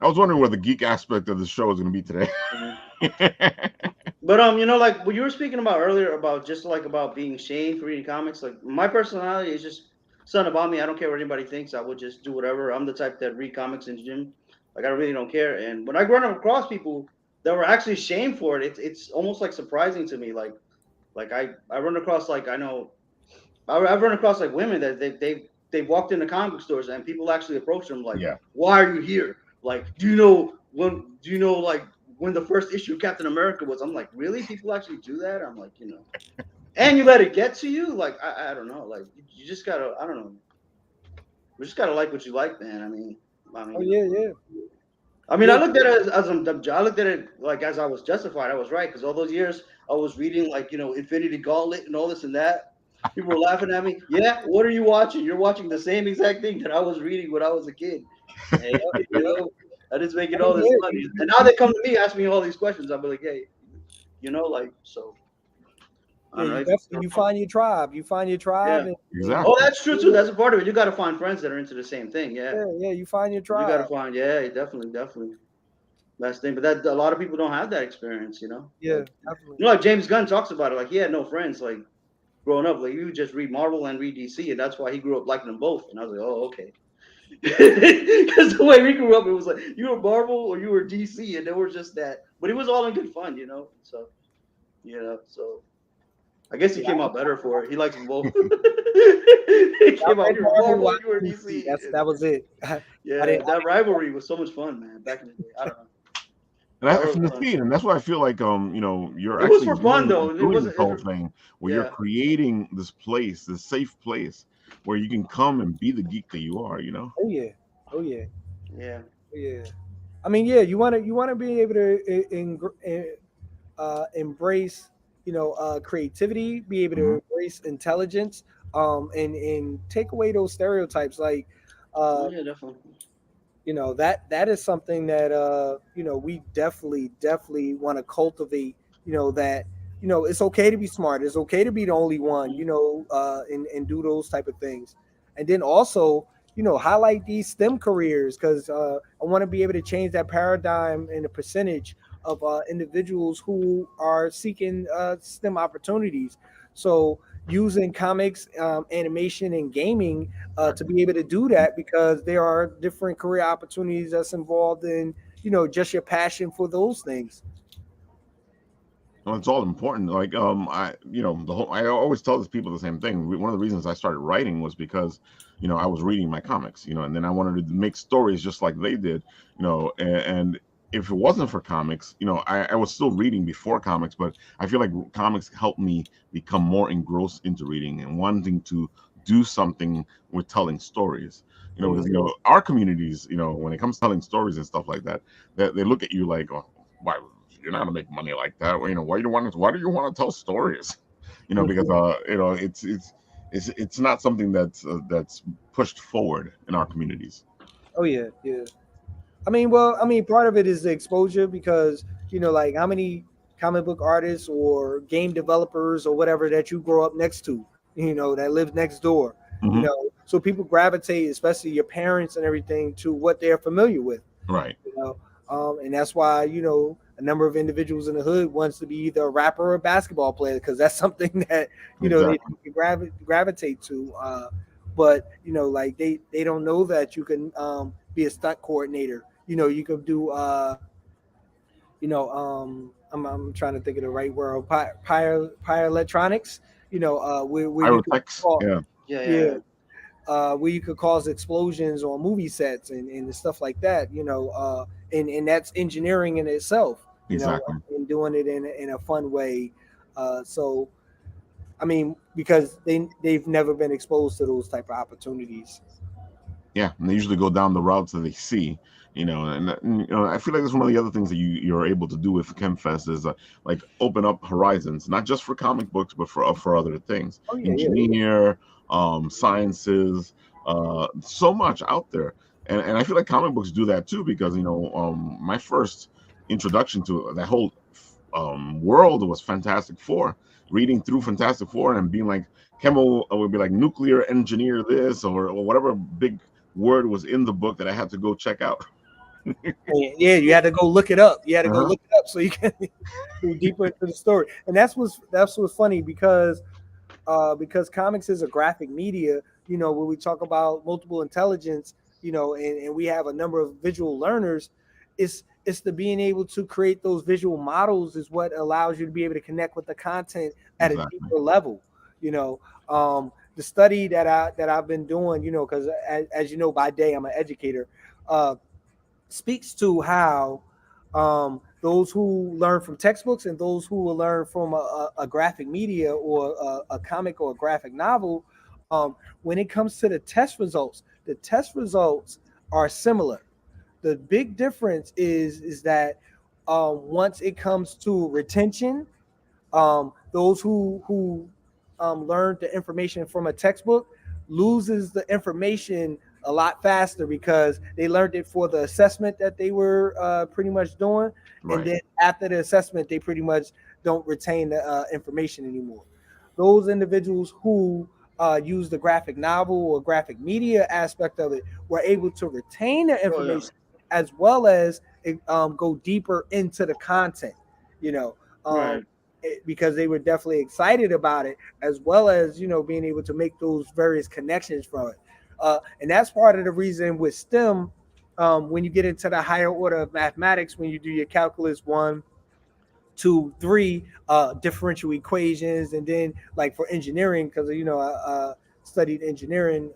I was wondering what the geek aspect of the show is going to be today. But like what you were speaking about earlier about just like about being shamed for reading comics. Like my personality is just something about me. I don't care what anybody thinks. I would just do whatever. I'm the type that read comics in the gym. Like I really don't care. And when I run across people that were actually shamed for it, it's almost like surprising to me. Like I run across like I've run across like women that they walked into comic stores and people actually approach them like, why are you here? Like, do you know like when the first issue of Captain America was? I'm like, really? People actually do that? I'm like, and you let it get to you? Like, I don't know. Like, you just gotta, I don't know. We just gotta like what you like, man. I mean. Oh yeah. I mean, I looked at it I looked at it like as I was justified. I was right because all those years I was reading like Infinity Gauntlet and all this and that. People were laughing at me. Yeah, what are you watching? You're watching the same exact thing that I was reading when I was a kid. And, I just making all this money, and now they come to me ask me all these questions. I'll be like, hey, like so. Yeah, you find your tribe. You find your tribe. Yeah. Exactly. Oh, that's true too. That's a part of it. You got to find friends that are into the same thing. Yeah. Yeah. You find your tribe. You got to find. Yeah, definitely. That's the thing. But that a lot of people don't have that experience. Yeah, like, definitely. Like James Gunn talks about it. Like he had no friends. Like growing up, like he would just read Marvel and read DC, and that's why he grew up liking them both. And I was like, oh, okay. Because the way we grew up, it was like you were Marvel or you were DC, and there was just that. But it was all in good fun, So, so I guess he came out better for it. He likes them both. He came out. You were Marvel, you were DC. That was it. Yeah, that rivalry was so much fun, man. Back in the day, I don't know. And that's why I feel like you're it actually was for fun though. It was this whole thing where you're creating this place, this safe place where you can come and be the geek that you are. Oh yeah. Yeah. I mean, yeah. You want to be able to embrace creativity, be able to embrace intelligence, and take away those stereotypes. Like, yeah, definitely. That is something that we definitely want to cultivate. That it's okay to be smart. It's okay to be the only one. And do those type of things, and then also highlight these STEM careers because I want to be able to change that paradigm and the percentage of individuals who are seeking STEM opportunities. So using comics, animation, and gaming to be able to do that because there are different career opportunities that's involved in, just your passion for those things. Well, it's all important. Like, I always tell these people the same thing. One of the reasons I started writing was because, I was reading my comics, and then I wanted to make stories just like they did, and if it wasn't for comics, I was still reading before comics, but I feel like comics helped me become more engrossed into reading and wanting to do something with telling stories. Because our communities, when it comes to telling stories and stuff like that, they look at you like, oh, why you're not gonna make money like that? Why do you want to tell stories? Because it's not something that's pushed forward in our communities. Oh yeah. I mean, part of it is the exposure because, like how many comic book artists or game developers or whatever that you grow up next to, that live next door, so people gravitate, especially your parents and everything, to what they're familiar with. Right. You know, and that's why a number of individuals in the hood wants to be either a rapper or a basketball player because that's something that they Exactly. can gravitate to. But like they don't know that you can be a stunt coordinator. You could do I'm trying to think of the right word, pyro electronics. Where you could Pyrotechs. Yeah. yeah, where you could cause explosions on movie sets and stuff like that, and that's engineering in itself, Exactly. and doing it in a fun way. So, I mean, because they've never been exposed to those type of opportunities. Yeah, and they usually go down the routes that they see, and I feel like that's one of the other things that you're able to do with Khemfest is like open up horizons, not just for comic books, but for other things, Oh yeah, yeah, yeah. engineer, sciences, so much out there, and I feel like comic books do that too because my first introduction to that whole world was Fantastic Four. Reading through Fantastic Four and being like, Kemmel would be like nuclear engineer this or whatever big word was in the book that I had to go check out. Yeah, you had to go look it up. You had to go Uh-huh. look it up so you can go deeper into the story. And that's what's funny because comics is a graphic media. When we talk about multiple intelligence, and we have a number of visual learners, it's the being able to create those visual models is what allows you to be able to connect with the content at a Exactly. deeper level. The study that I've been doing, because as you know, by day I'm an educator. Speaks to how those who learn from textbooks and those who will learn from a graphic media or a comic or a graphic novel, when it comes to the test results are similar. The big difference is that once it comes to retention, those who learned the information from a textbook loses the information a lot faster because they learned it for the assessment that they were pretty much doing, and Right. then after the assessment they pretty much don't retain the information anymore. Those individuals who use the graphic novel or graphic media aspect of it were able to retain the Oh yeah. information as well as go deeper into the content, you know um, Right. because they were definitely excited about it, as well as being able to make those various connections from it. And that's part of the reason with STEM, when you get into the higher order of mathematics, when you do your calculus 1, 2, 3, differential equations, and then like for engineering, because I studied engineering,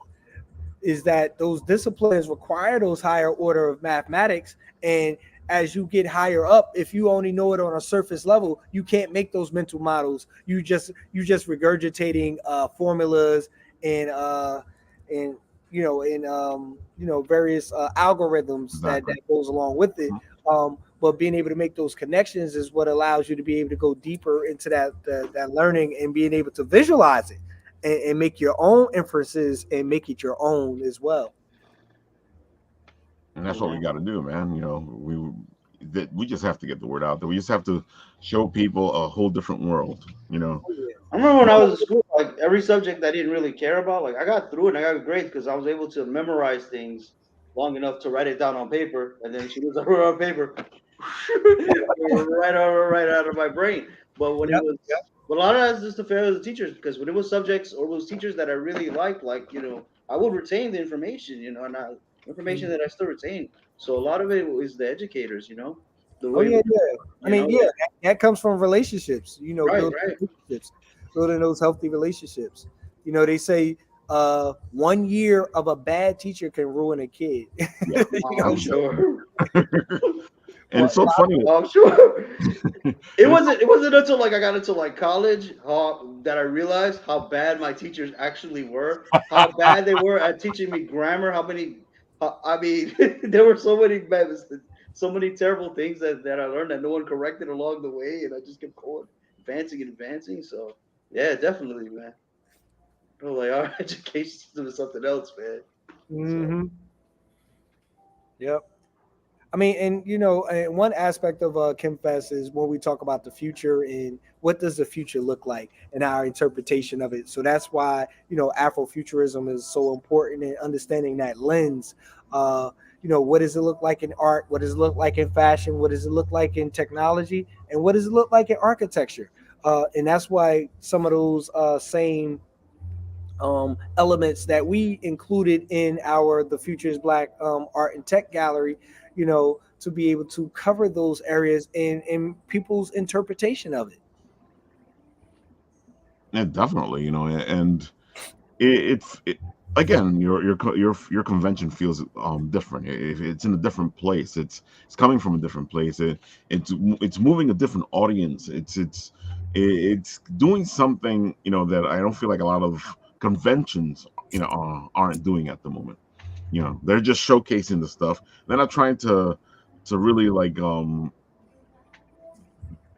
is that those disciplines require those higher order of mathematics. And as you get higher up, if you only know it on a surface level, you can't make those mental models. You just regurgitating formulas and various algorithms that Exactly. goes along with it. But being able to make those connections is what allows you to be able to go deeper into that learning and being able to visualize it and make your own inferences and make it your own as well. And that's what we Yeah. got to do, man. We just have to get the word out there. We just have to show people a whole different world. I remember when I was in school, like every subject I didn't really care about, like I got through it and I got grades because I was able to memorize things long enough to write it down on paper, and then as soon as I wrote it on paper, right out of my brain. But when it Yep. was, but a lot of that's just the failure of the teachers because when it was subjects or those teachers that I really liked, like I would retain the information, and information that I still retain. So a lot of it is the educators, the Oh way, yeah, yeah. I mean, yeah, that, that comes from relationships. right, Building right. relationships, building those healthy relationships. They say 1 year of a bad teacher can ruin a kid. Yeah, I'm absolutely. sure. And it's so funny. I'm sure. It wasn't until like I got into like college that I realized how bad my teachers actually were. How bad they were at teaching me grammar. I mean, there were so many terrible things that I learned that no one corrected along the way, and I just kept going, advancing and advancing. So yeah, definitely, man. Bro, like our education system is something else, man. So hmm Yep. I mean, and and one aspect of Khemfest is when we talk about the future and what does the future look like and our interpretation of it. So that's why Afrofuturism is so important in understanding that lens. Uh, what does it look like in art? What does it look like in fashion? What does it look like in technology? And what does it look like in architecture? And that's why some of those same elements that we included in our The Future is Black art and tech gallery, to be able to cover those areas in people's interpretation of it. Yeah, definitely. And it's again, your convention feels different. If it's in a different place, it's coming from a different place. It's moving a different audience. It's doing something that I don't feel like a lot of conventions aren't doing at the moment. They're just showcasing the stuff. They're not trying to really like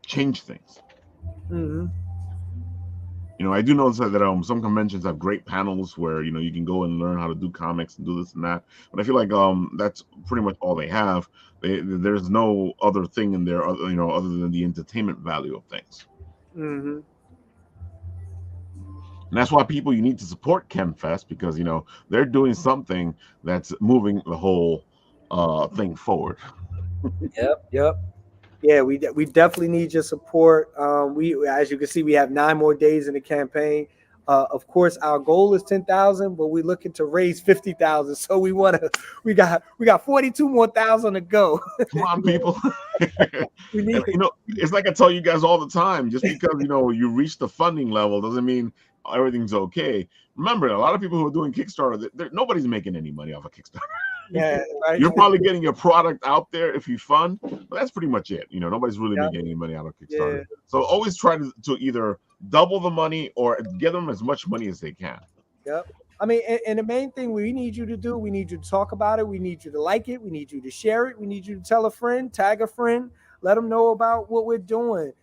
change things. Mm-hmm. I do know that some conventions have great panels where you can go and learn how to do comics and do this and that. But I feel like that's pretty much all they have. There's no other thing in there, other than the entertainment value of things. Mm-hmm. And that's why you need to support Khemfest, because they're doing something that's moving the whole thing forward. Yep. Yeah, we definitely need your support. We, as you can see, we have 9 more days in the campaign. Of course, our goal is 10,000, but we're looking to raise 50,000. So we got 42 more thousand to go. Come on, people. We need, it's like I tell you guys all the time. Just because you reach the funding level doesn't mean everything's okay. Remember, a lot of people who are doing Kickstarter, nobody's making any money off of Kickstarter. yeah, right. You're probably getting your product out there if you fund, but that's pretty much it. Nobody's really making any money out of Kickstarter. Yeah. So always try to either double the money or get them as much money as they can. Yep. I mean, and the main thing we need you to do, we need you to talk about it. We need you to like it. We need you to share it. We need you to tell a friend, tag a friend, let them know about what we're doing.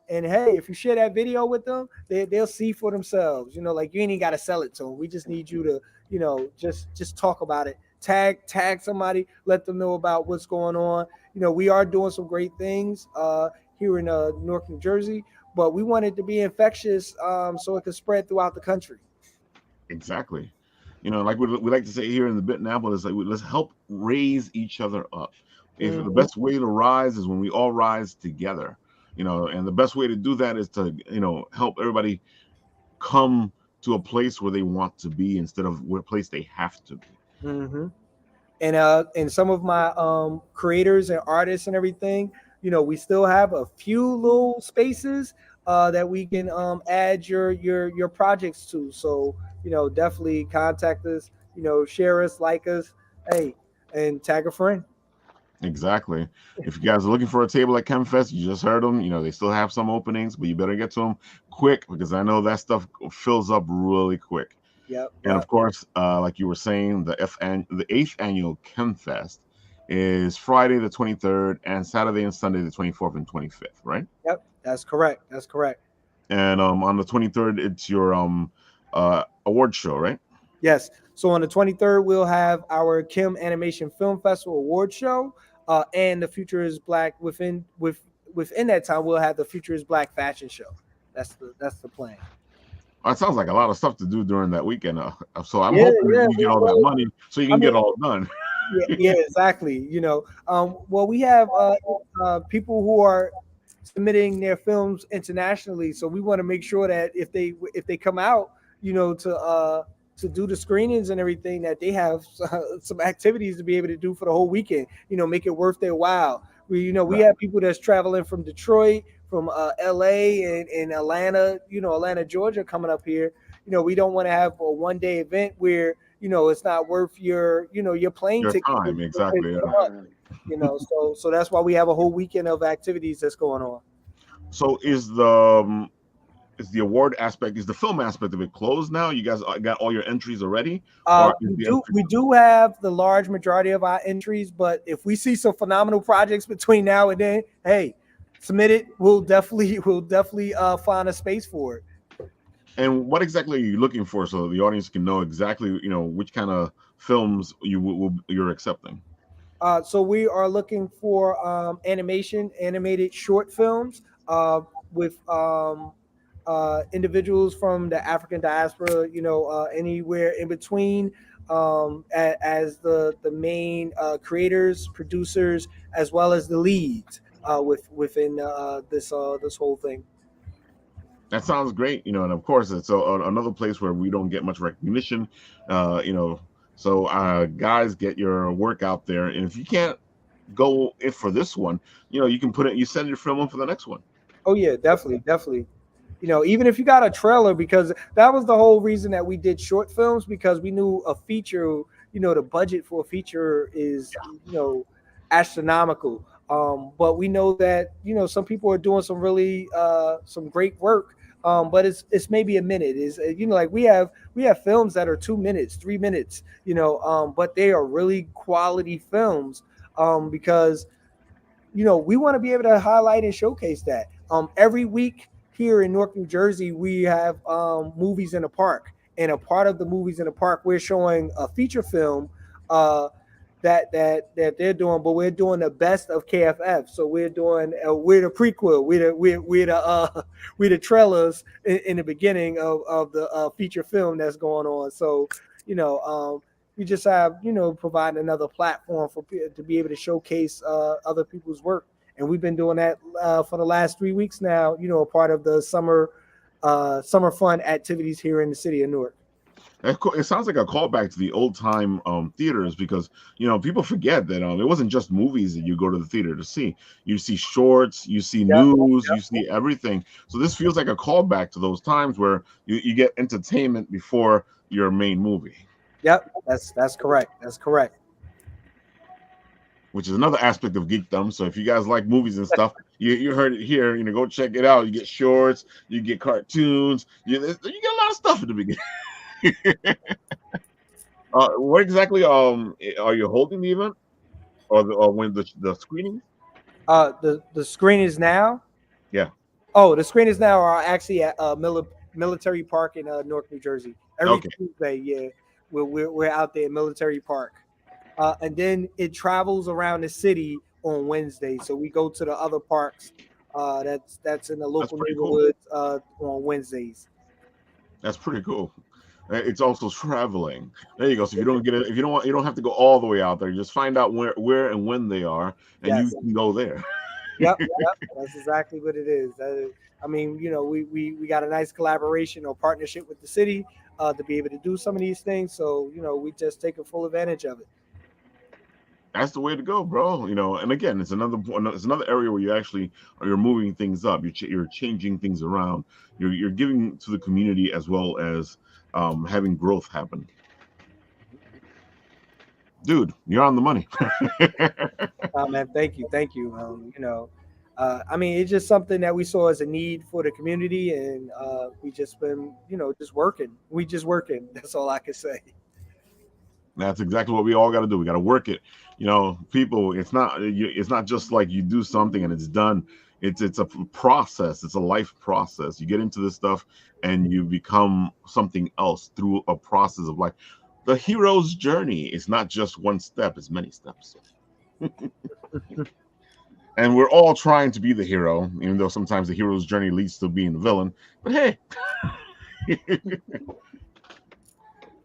And hey, if you share that video with them, they'll see for themselves. Like you ain't even got to sell it to them. We just need you to, just talk about it. Tag somebody, let them know about what's going on. We are doing some great things here in Newark, New Jersey, but we want it to be infectious so it can spread throughout the country. Exactly. Like we like to say here in the Bitnapolis, like let's help raise each other up. If the best way to rise is when we all rise together, and the best way to do that is to help everybody come to a place where they want to be instead of where place they have to be. Mm-hmm. And some of my creators and artists and everything, we still have a few little spaces that we can add your projects to. So definitely contact us, share us, like us, hey, and tag a friend. Exactly. If you guys are looking for a table at Khemfest, you just heard them. They still have some openings, but you better get to them quick, because I know that stuff fills up really quick. Yep. And of course, like you were saying, the 8th annual Khemfest is Friday the 23rd and Saturday and Sunday the 24th and 25th, right? Yep, that's correct. And on the 23rd, it's your award show, right? Yes. So on the 23rd, we'll have our Khem Animation Film Festival award show, and the Future is Black. Within that time, we'll have the Future is Black fashion show. That's the plan. That sounds like a lot of stuff to do during that weekend. So I'm hoping you get all that money so you can get all done. Yeah, exactly. Well, we have people who are submitting their films internationally, so we want to make sure that if they come out, to do the screenings and everything, that they have some activities to be able to do for the whole weekend. Make it worth their while. We have people that's traveling from Detroit, from LA and Atlanta, Atlanta, Georgia, coming up here. We don't want to have a one-day event where it's not worth your plane your ticket. Time, exactly. Yeah. So that's why we have a whole weekend of activities that's going on. So is the award aspect, is the film aspect of it closed now? You guys got all your entries already? We do have the large majority of our entries, but if we see some phenomenal projects between now and then, hey, submit it. We'll definitely find a space for it. And what exactly are you looking for, so the audience can know exactly which kind of films you're accepting? So we are looking for animated short films with individuals from the African diaspora, anywhere in between, as the main creators, producers, as well as the leads within this whole thing. That sounds great, and of course it's another place where we don't get much recognition, So, guys, get your work out there, and if you can't go in for this one, you can put it. You send your film in for the next one. Oh yeah, definitely, definitely. Even if you got a trailer, because that was the whole reason that we did short films, because we knew a feature, the budget for a feature is, astronomical. But we know that, some people are doing some really some great work. But it's maybe a minute. Is like we have films that are 2 minutes, 3 minutes, but they are really quality films, because we want to be able to highlight and showcase that. Every week here in Newark, New Jersey, we have movies in the park, and a part of the movies in the park, we're showing a feature film that they're doing, but we're doing the best of KFF. So we're doing we're the prequel, we're the trailers in the beginning of the feature film that's going on. So we just have provide another platform to be able to showcase other people's work, and we've been doing that for the last 3 weeks now. A part of the summer fun activities here in the city of Newark. It sounds like a callback to the old time theaters, because people forget that it wasn't just movies that you go to the theater to see. You see shorts, you see news, you see everything. So this feels like a callback to those times where you get entertainment before your main movie. Yep, that's correct. That's correct. Which is another aspect of geekdom. So if you guys like movies and stuff, you heard it here. Go check it out. You get shorts, you get cartoons, you get a lot of stuff at the beginning. What exactly are you holding the event, or when the screening? The screen is now. Yeah. Oh, the screen is now are actually at Military Park in Newark, New Jersey. Every Tuesday, yeah, we're out there in Military Park, and then it travels around the city on Wednesday. So we go to the other parks that's in the local neighborhoods on Wednesdays. That's pretty cool. It's also traveling. There you go. So if you don't get it, if you don't have to go all the way out there. Just find out where and when they are, and you can go there. Yep, that's exactly what it is. I mean, we got a nice collaboration or partnership with the city to be able to do some of these things. So we just take a full advantage of it. That's the way to go, bro. And again, it's another area where you're moving things up. You're changing things around. You're giving to the community as well as having growth happen. Dude, you're on the money. Oh man, thank you. I mean, it's just something that we saw as a need for the community, and we just been, just working. We just working. That's all I can say. That's exactly what we all got to do. We got to work it. People, it's not just like you do something and it's done. It's a process. It's a life process. You get into this stuff and you become something else through a process of life. The hero's journey is not just one step, it's many steps. And we're all trying to be the hero, even though sometimes the hero's journey leads to being the villain. But hey.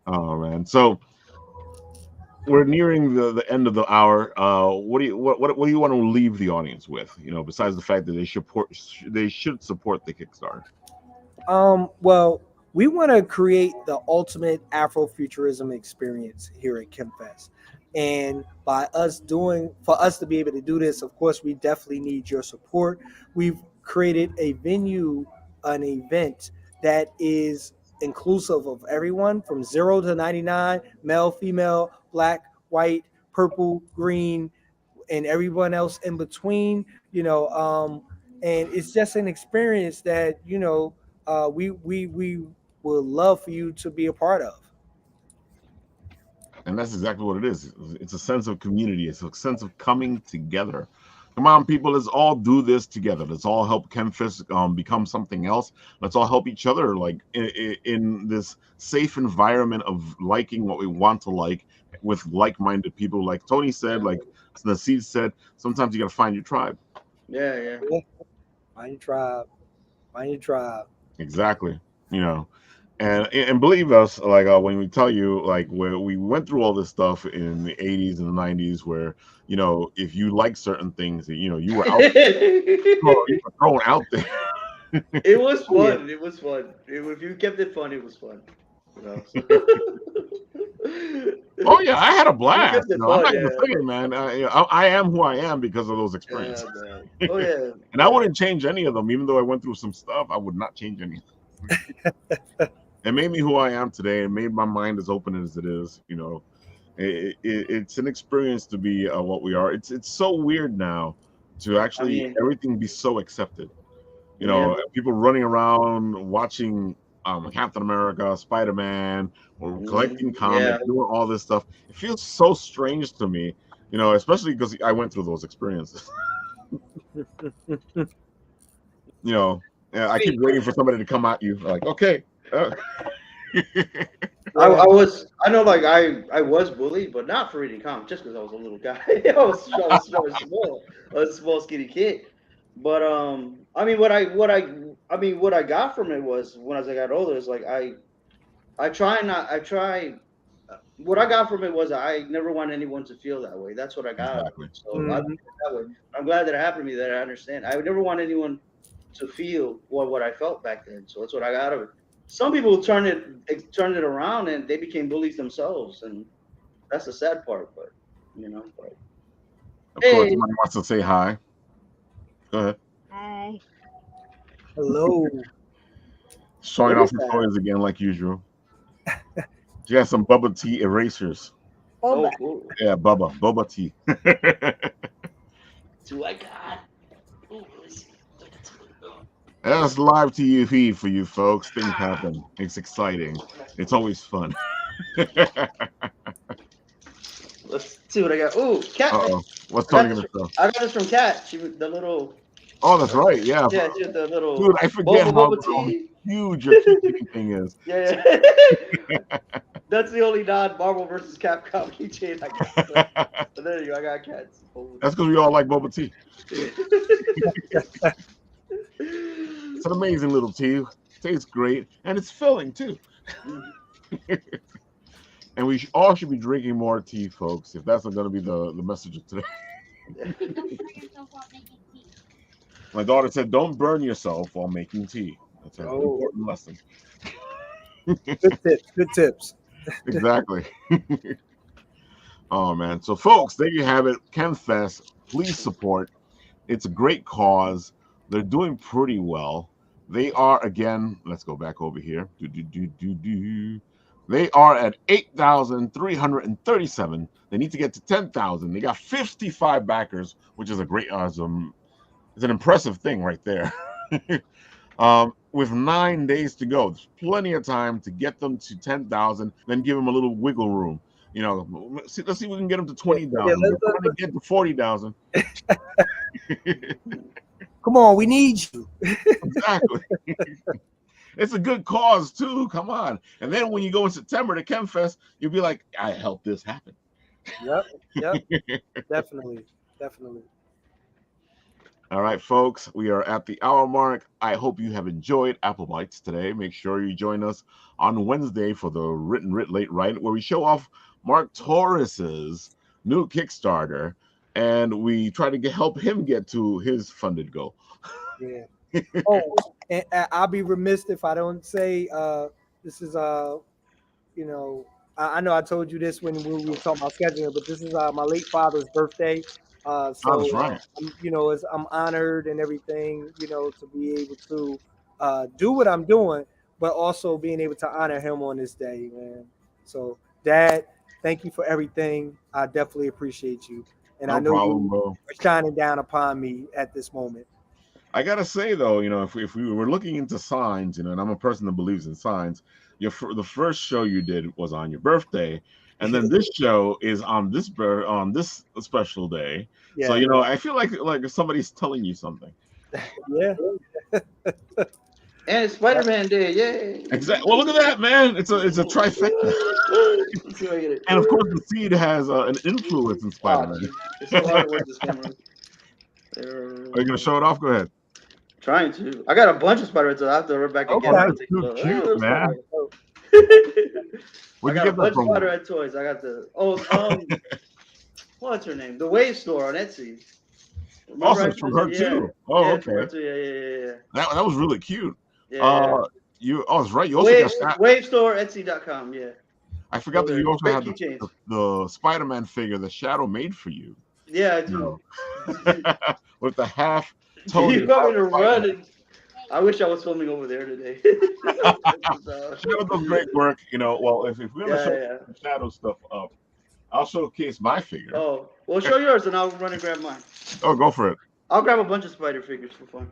Oh man. So we're nearing the end of the hour. What do you want to leave the audience with? Besides the fact that they should support the Kickstarter. Well, we want to create the ultimate Afrofuturism experience here at Khemfest, and for us to be able to do this, of course, we definitely need your support. We've created an event that is inclusive of everyone from 0 to 99, male, female, black, white, purple, green, and everyone else in between. And it's just an experience that we would love for you to be a part of. And that's exactly what it is. It's a sense of community. It's a sense of coming together. Come on, people, let's all do this together. Let's all help Khemfest become something else. Let's all help each other, like in this safe environment of liking what we want to like connect with like-minded people. Like Tony said, like Naseed said, sometimes you got to find your tribe. Yeah. Find your tribe. Find your tribe. Exactly. You know, and believe us, like when we tell you, like where we went through all this stuff in the 80s and the 90s, where if you like certain things, you were out, you were thrown out there. It was Oh, yeah. fun. It was fun. If you kept it fun, it was fun. So. Oh yeah, I had a You blast. kept it I'm fun, not yeah. gonna say it, man. I am who I am because of those Yeah, experiences. man. Oh yeah. And I wouldn't change any of them, even though I went through some stuff. I would not change any. It made me who I am today. It made my mind as open as it is. It's an experience to be what we are. It's so weird now to actually everything be so accepted. People running around watching Captain America, Spider-Man, or collecting comics, doing all this stuff. It feels so strange to me, especially because I went through those experiences. I keep waiting for somebody to come at you, like, okay. I know, like I was bullied, but not for reading comics, just because I was a little guy. I was small. I was a small, skinny kid. But I mean, what I got from it was when as I got older, is like what I got from it was I never want anyone to feel that way. That's what I got. Exactly. So that way. I'm glad that it happened to me. That I understand. I would never want anyone to feel what I felt back then. So that's what I got out of it. Some people turned it around and they became bullies themselves, and that's the sad part. But But, of course, somebody wants to say hi. Go ahead. Hi. Hello. Showing off his toys again, like usual. She has some bubble tea erasers. oh, cool. Yeah, boba tea. Do I got? Ooh, That's live TV for you folks. Things happen. It's exciting. It's always fun. Let's see what I got. Ooh, cat. What's Tony gonna show? I got this from Cat. She was the little. Oh, that's right. Yeah. Yeah, she had the little. Dude, I forget how huge your keychain is. Yeah. That's the only non-Marvel versus Capcom keychain I got. So there you go. I got Cats. That's because we all like boba tea. It's an amazing little tea. Tastes great, and it's filling too. And we all should be drinking more tea, folks. If that's not going to be the message of today. My daughter said, "Don't burn yourself while making tea." That's an important lesson. Good tips. Exactly. Oh man. So folks, there you have it. Khemfest. Please support. It's a great cause. They're doing pretty well. They are, again, let's go back over here. They are at 8,337. They need to get to 10,000. They got 55 backers, which is a great, it's an impressive thing right there. With 9 days to go, there's plenty of time to get them to 10,000, then give them a little wiggle room. Let's see if we can get them to 20,000. We're trying to get to 40,000. Come on, we need you. Exactly. It's a good cause too. Come on. And then when you go in September to Khemfest, you'll be like, I helped this happen. Yep. Definitely. All right, folks, we are at the hour mark. I hope you have enjoyed Apple Bites today. Make sure you join us on Wednesday for the Written Writ Late Right, where we show off Mark Torres's new Kickstarter, and we try to help him get to his funded goal. Yeah. And I'll be remiss if I don't say this is I know I told you this when we were talking about scheduling, but this is my late father's birthday. So that's right. I'm honored and everything, to be able to do what I'm doing, but also being able to honor him on this day, man. So, Dad, thank you for everything. I definitely appreciate you, and No I know problem, you bro. are shining down upon me at this moment. I gotta say though, if we were looking into signs, and I'm a person that believes in signs, the first show you did was on your birthday, and then this show is on this special day. Yeah. So I feel like somebody's telling you something. Yeah. And it's Spider-Man Day, yay! Exactly. Well, look at that, man. It's a trifecta. Let's see if I get it. And of course, the seed has an influence in Oh, Spider-Man. geez. It's so hard to work this camera. Are you gonna show it off? Go ahead. Trying to. I got a bunch of Spider-Man, so I have to run back and get Okay, them. that's too cute, there's man. Spider-Man. Where'd I you got get a that bunch of from? Spider-Man toys. I got the what's her name? The Wave Store on Etsy. Remember Also, I it's from posted- her yeah. too. Oh, Yeah, it's from her okay. too. Yeah. That was really cute. Yeah. That's right. You also got Wave Store, Etsy.com. Yeah. I forgot that you also Great had keychains. the Spider-Man figure that Shadow made for you. Yeah, I do. With the half You Tony. want me to run? And I wish I was filming over there today. Shadow does great work. Well, if we're gonna show Shadow stuff up, I'll showcase my figure. Oh, well, show yours and I'll run and grab mine. Oh, go for it. I'll grab a bunch of spider figures for fun.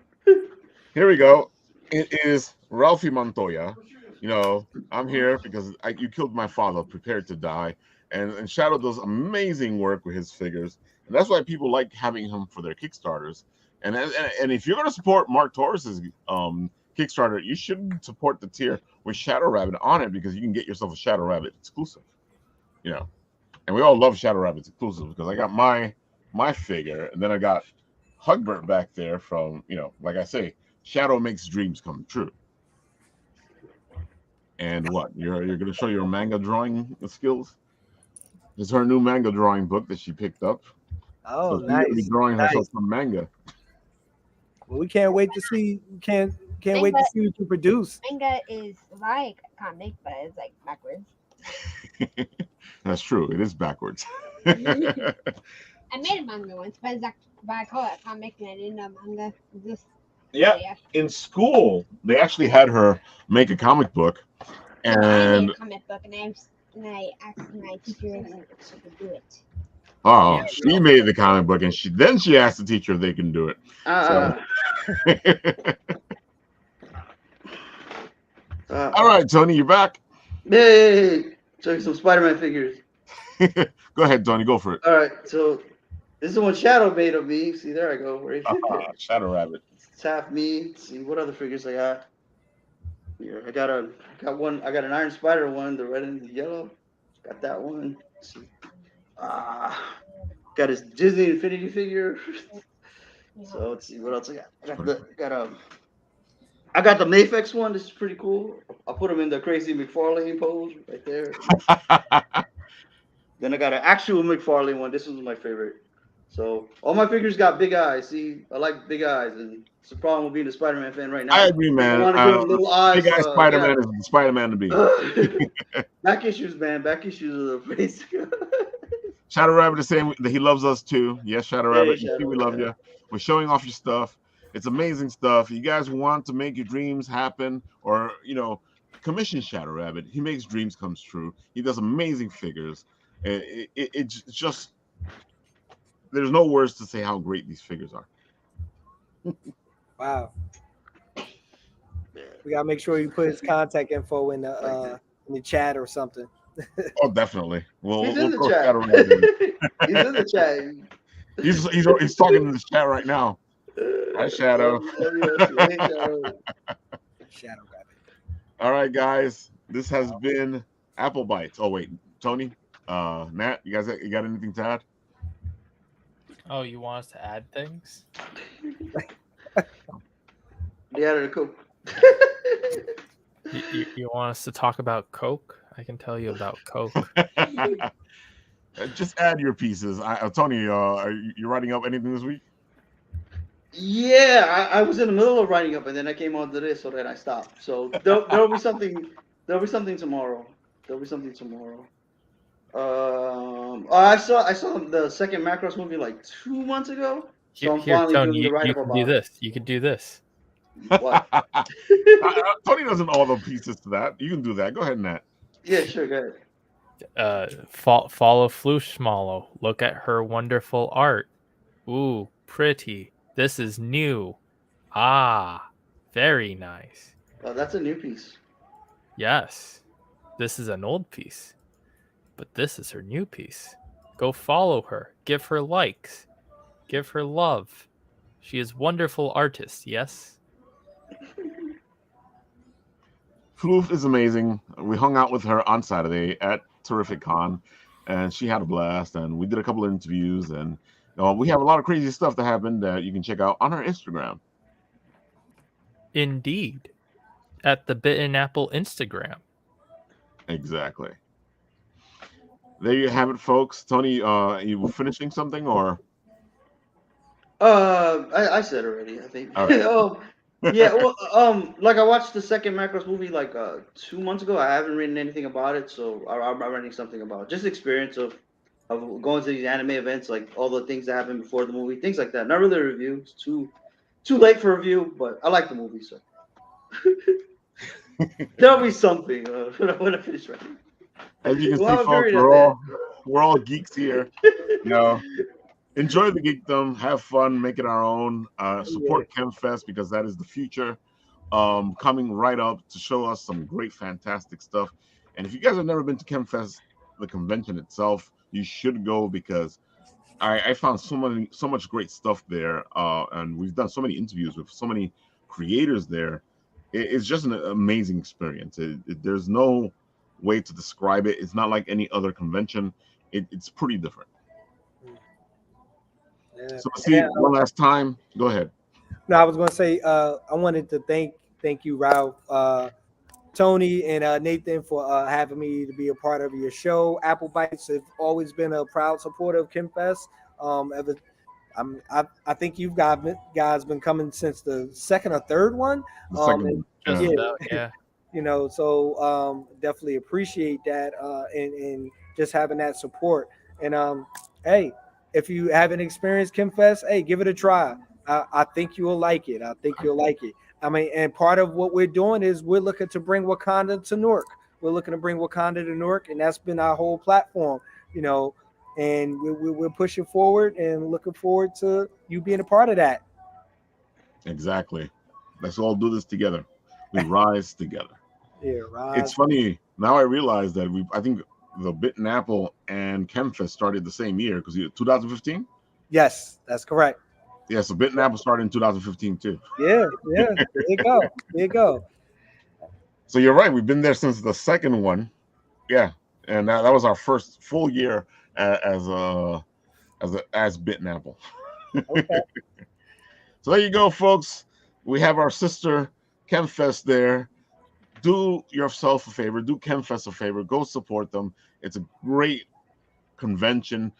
Here we go. It is Ralphie Montoya. I'm here because you killed my father, prepared to die. And Shadow does amazing work with his figures. And that's why people like having him for their Kickstarters. And if you're going to support Mark Torres's Kickstarter, you should support the tier with Shadow Rabbit on it because you can get yourself a Shadow Rabbit exclusive. And we all love Shadow Rabbit's exclusive because I got my figure, and then I got Hugbert back there from, like I say, Shadow makes dreams come true. And what? You're going to show your manga drawing skills? This is her new manga drawing book that she picked up. Oh, so nice. She'll be drawing nice. herself some manga. Well, we can't wait to see. Can't wait to see what you produce. Manga is like a comic, but it's like backwards. That's true. It is backwards. I made a manga once, but I call it a comic, and I didn't know manga exists. Yeah. In school, they actually had her make a comic book, I and made a comic book, and I asked my teacher if she could do it. oh, she made the comic book, and she asked the teacher if they can do it. All right, Tony, you're back. Yay! Show you some Spider-Man figures. Go ahead, Tony. Go for it. All right, so this is the one Shadow made of me. See, there I go. Right Shadow Rabbit. It's half me. Let's see what other figures I got. Here, I got an Iron Spider one, the red and the yellow. Got that one. Let's see. Got his Disney Infinity figure. So let's see what else I got. I got the Mafex one. This is pretty cool. I'll put him in the crazy McFarlane pose right there. Then I got an actual McFarlane one. This was my favorite. So all my figures got big eyes. See, I like big eyes, and it's a problem with being a Spider-Man fan right now. I agree, man. I want to give him little eyes. Big eye Spider-Man is the Spider-Man to be. Back issues, man. Back issues of the face. Shadow Rabbit is saying that he loves us too. Yes, Shadow Rabbit, Shadow, we love you. We're showing off your stuff. It's amazing stuff. You guys want to make your dreams happen, or commission Shadow Rabbit. He makes dreams come true. He does amazing figures. It's just there's no words to say how great these figures are. Wow. We gotta make sure you put his contact info in the chat or something. Oh, definitely. He's in the chat. He's in the chat. He's talking in the chat right now. Hi, Shadow. Shadow Rabbit. All right, guys. This has been Apple Bites. Oh wait, Tony, Nat, you got anything to add? Oh, you want us to add things? They added a Coke. You want us to talk about Coke? I can tell you about Coke. Just add your pieces. Tony, are you writing up anything this week? Yeah, I was in the middle of writing up, and then I came on to this, so then I stopped. So there'll be something. There'll be something tomorrow. I saw the second Macross movie like 2 months ago. So I'm finally Tony, doing the write-up you can about do it. this. You can do this. What? Tony doesn't all the pieces to that. You can do that. Go ahead, Nat. Yeah, sure. Go ahead. Follow Flushmallow. Look at her wonderful art. Ooh, pretty. This is new. Ah, very nice. Oh, that's a new piece. Yes, this is an old piece, but this is her new piece. Go follow her. Give her likes. Give her love. She is wonderful artist, yes? Floof is amazing. We hung out with her on Saturday at Terrific Con, and she had a blast. And we did a couple of interviews, and we have a lot of crazy stuff that happened that you can check out on our Instagram. Indeed. At the Bitten Apple Instagram. Exactly. There you have it, folks. Tony, you were finishing something, or? I said already, I think. All right. Yeah, well, like I watched the second Macros movie like 2 months ago. I haven't written anything about it, so I'm writing something about it. Just experience of going to these anime events, like all the things that happened before the movie, things like that. Not really a review. It's too late for a review, but I like the movie, so there'll be something when I finish writing. As you can We'll see, have a period folks, at we're all geeks here. Enjoy the geekdom, have fun, make it our own. Support Khemfest because that is the future. Coming right up to show us some great, fantastic stuff. And if you guys have never been to Khemfest, the convention itself, you should go because I found so much great stuff there. And we've done so many interviews with so many creators there. It's just an amazing experience. There's no way to describe it. It's not like any other convention. It's pretty different. Yeah. So see, one last time. Go ahead. No, I was going to say I wanted to thank you, Ralph, Tony, and Nathan for having me to be a part of your show. Apple Bites have always been a proud supporter of Khemfest. I think you guys been coming since the second or third one. Just about, yeah. So definitely appreciate that and just having that support. And hey, if you haven't experienced Khemfest, hey, give it a try. I think you'll like it. I mean, and part of what we're doing is we're looking to bring Wakanda to Newark. We're looking to bring Wakanda to Newark, and that's been our whole platform, and we're pushing forward and looking forward to you being a part of that. Exactly. Let's all do this together. We rise together. Yeah, right. It's funny. Now I realize that I think the Bitten Apple and Khemfest started the same year because 2015? Yes, that's correct. Yeah, so Bitten Apple started in 2015 too. Yeah. There you go. So you're right. We've been there since the second one. Yeah, and that was our first full year as Bitten Apple. Okay. So there you go, folks. We have our sister Khemfest there. Do yourself a favor. Do Khemfest a favor. Go support them. It's a great convention.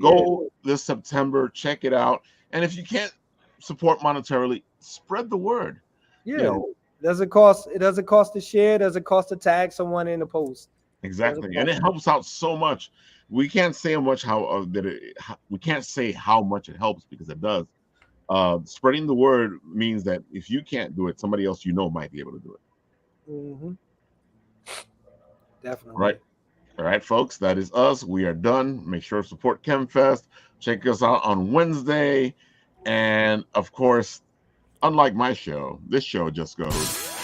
Go this September. Check it out. And if you can't support monetarily, spread the word. Yeah. It doesn't cost to share. It doesn't cost to tag someone in the post. Exactly. And it helps out so much. We can't say how much it helps because it does. Spreading the word means that if you can't do it, somebody else might be able to do it. Mm-hmm. Definitely. Right. All right, folks. That is us. We are done. Make sure to support Khemfest. Check us out on Wednesday. And of course, unlike my show, this show just goes.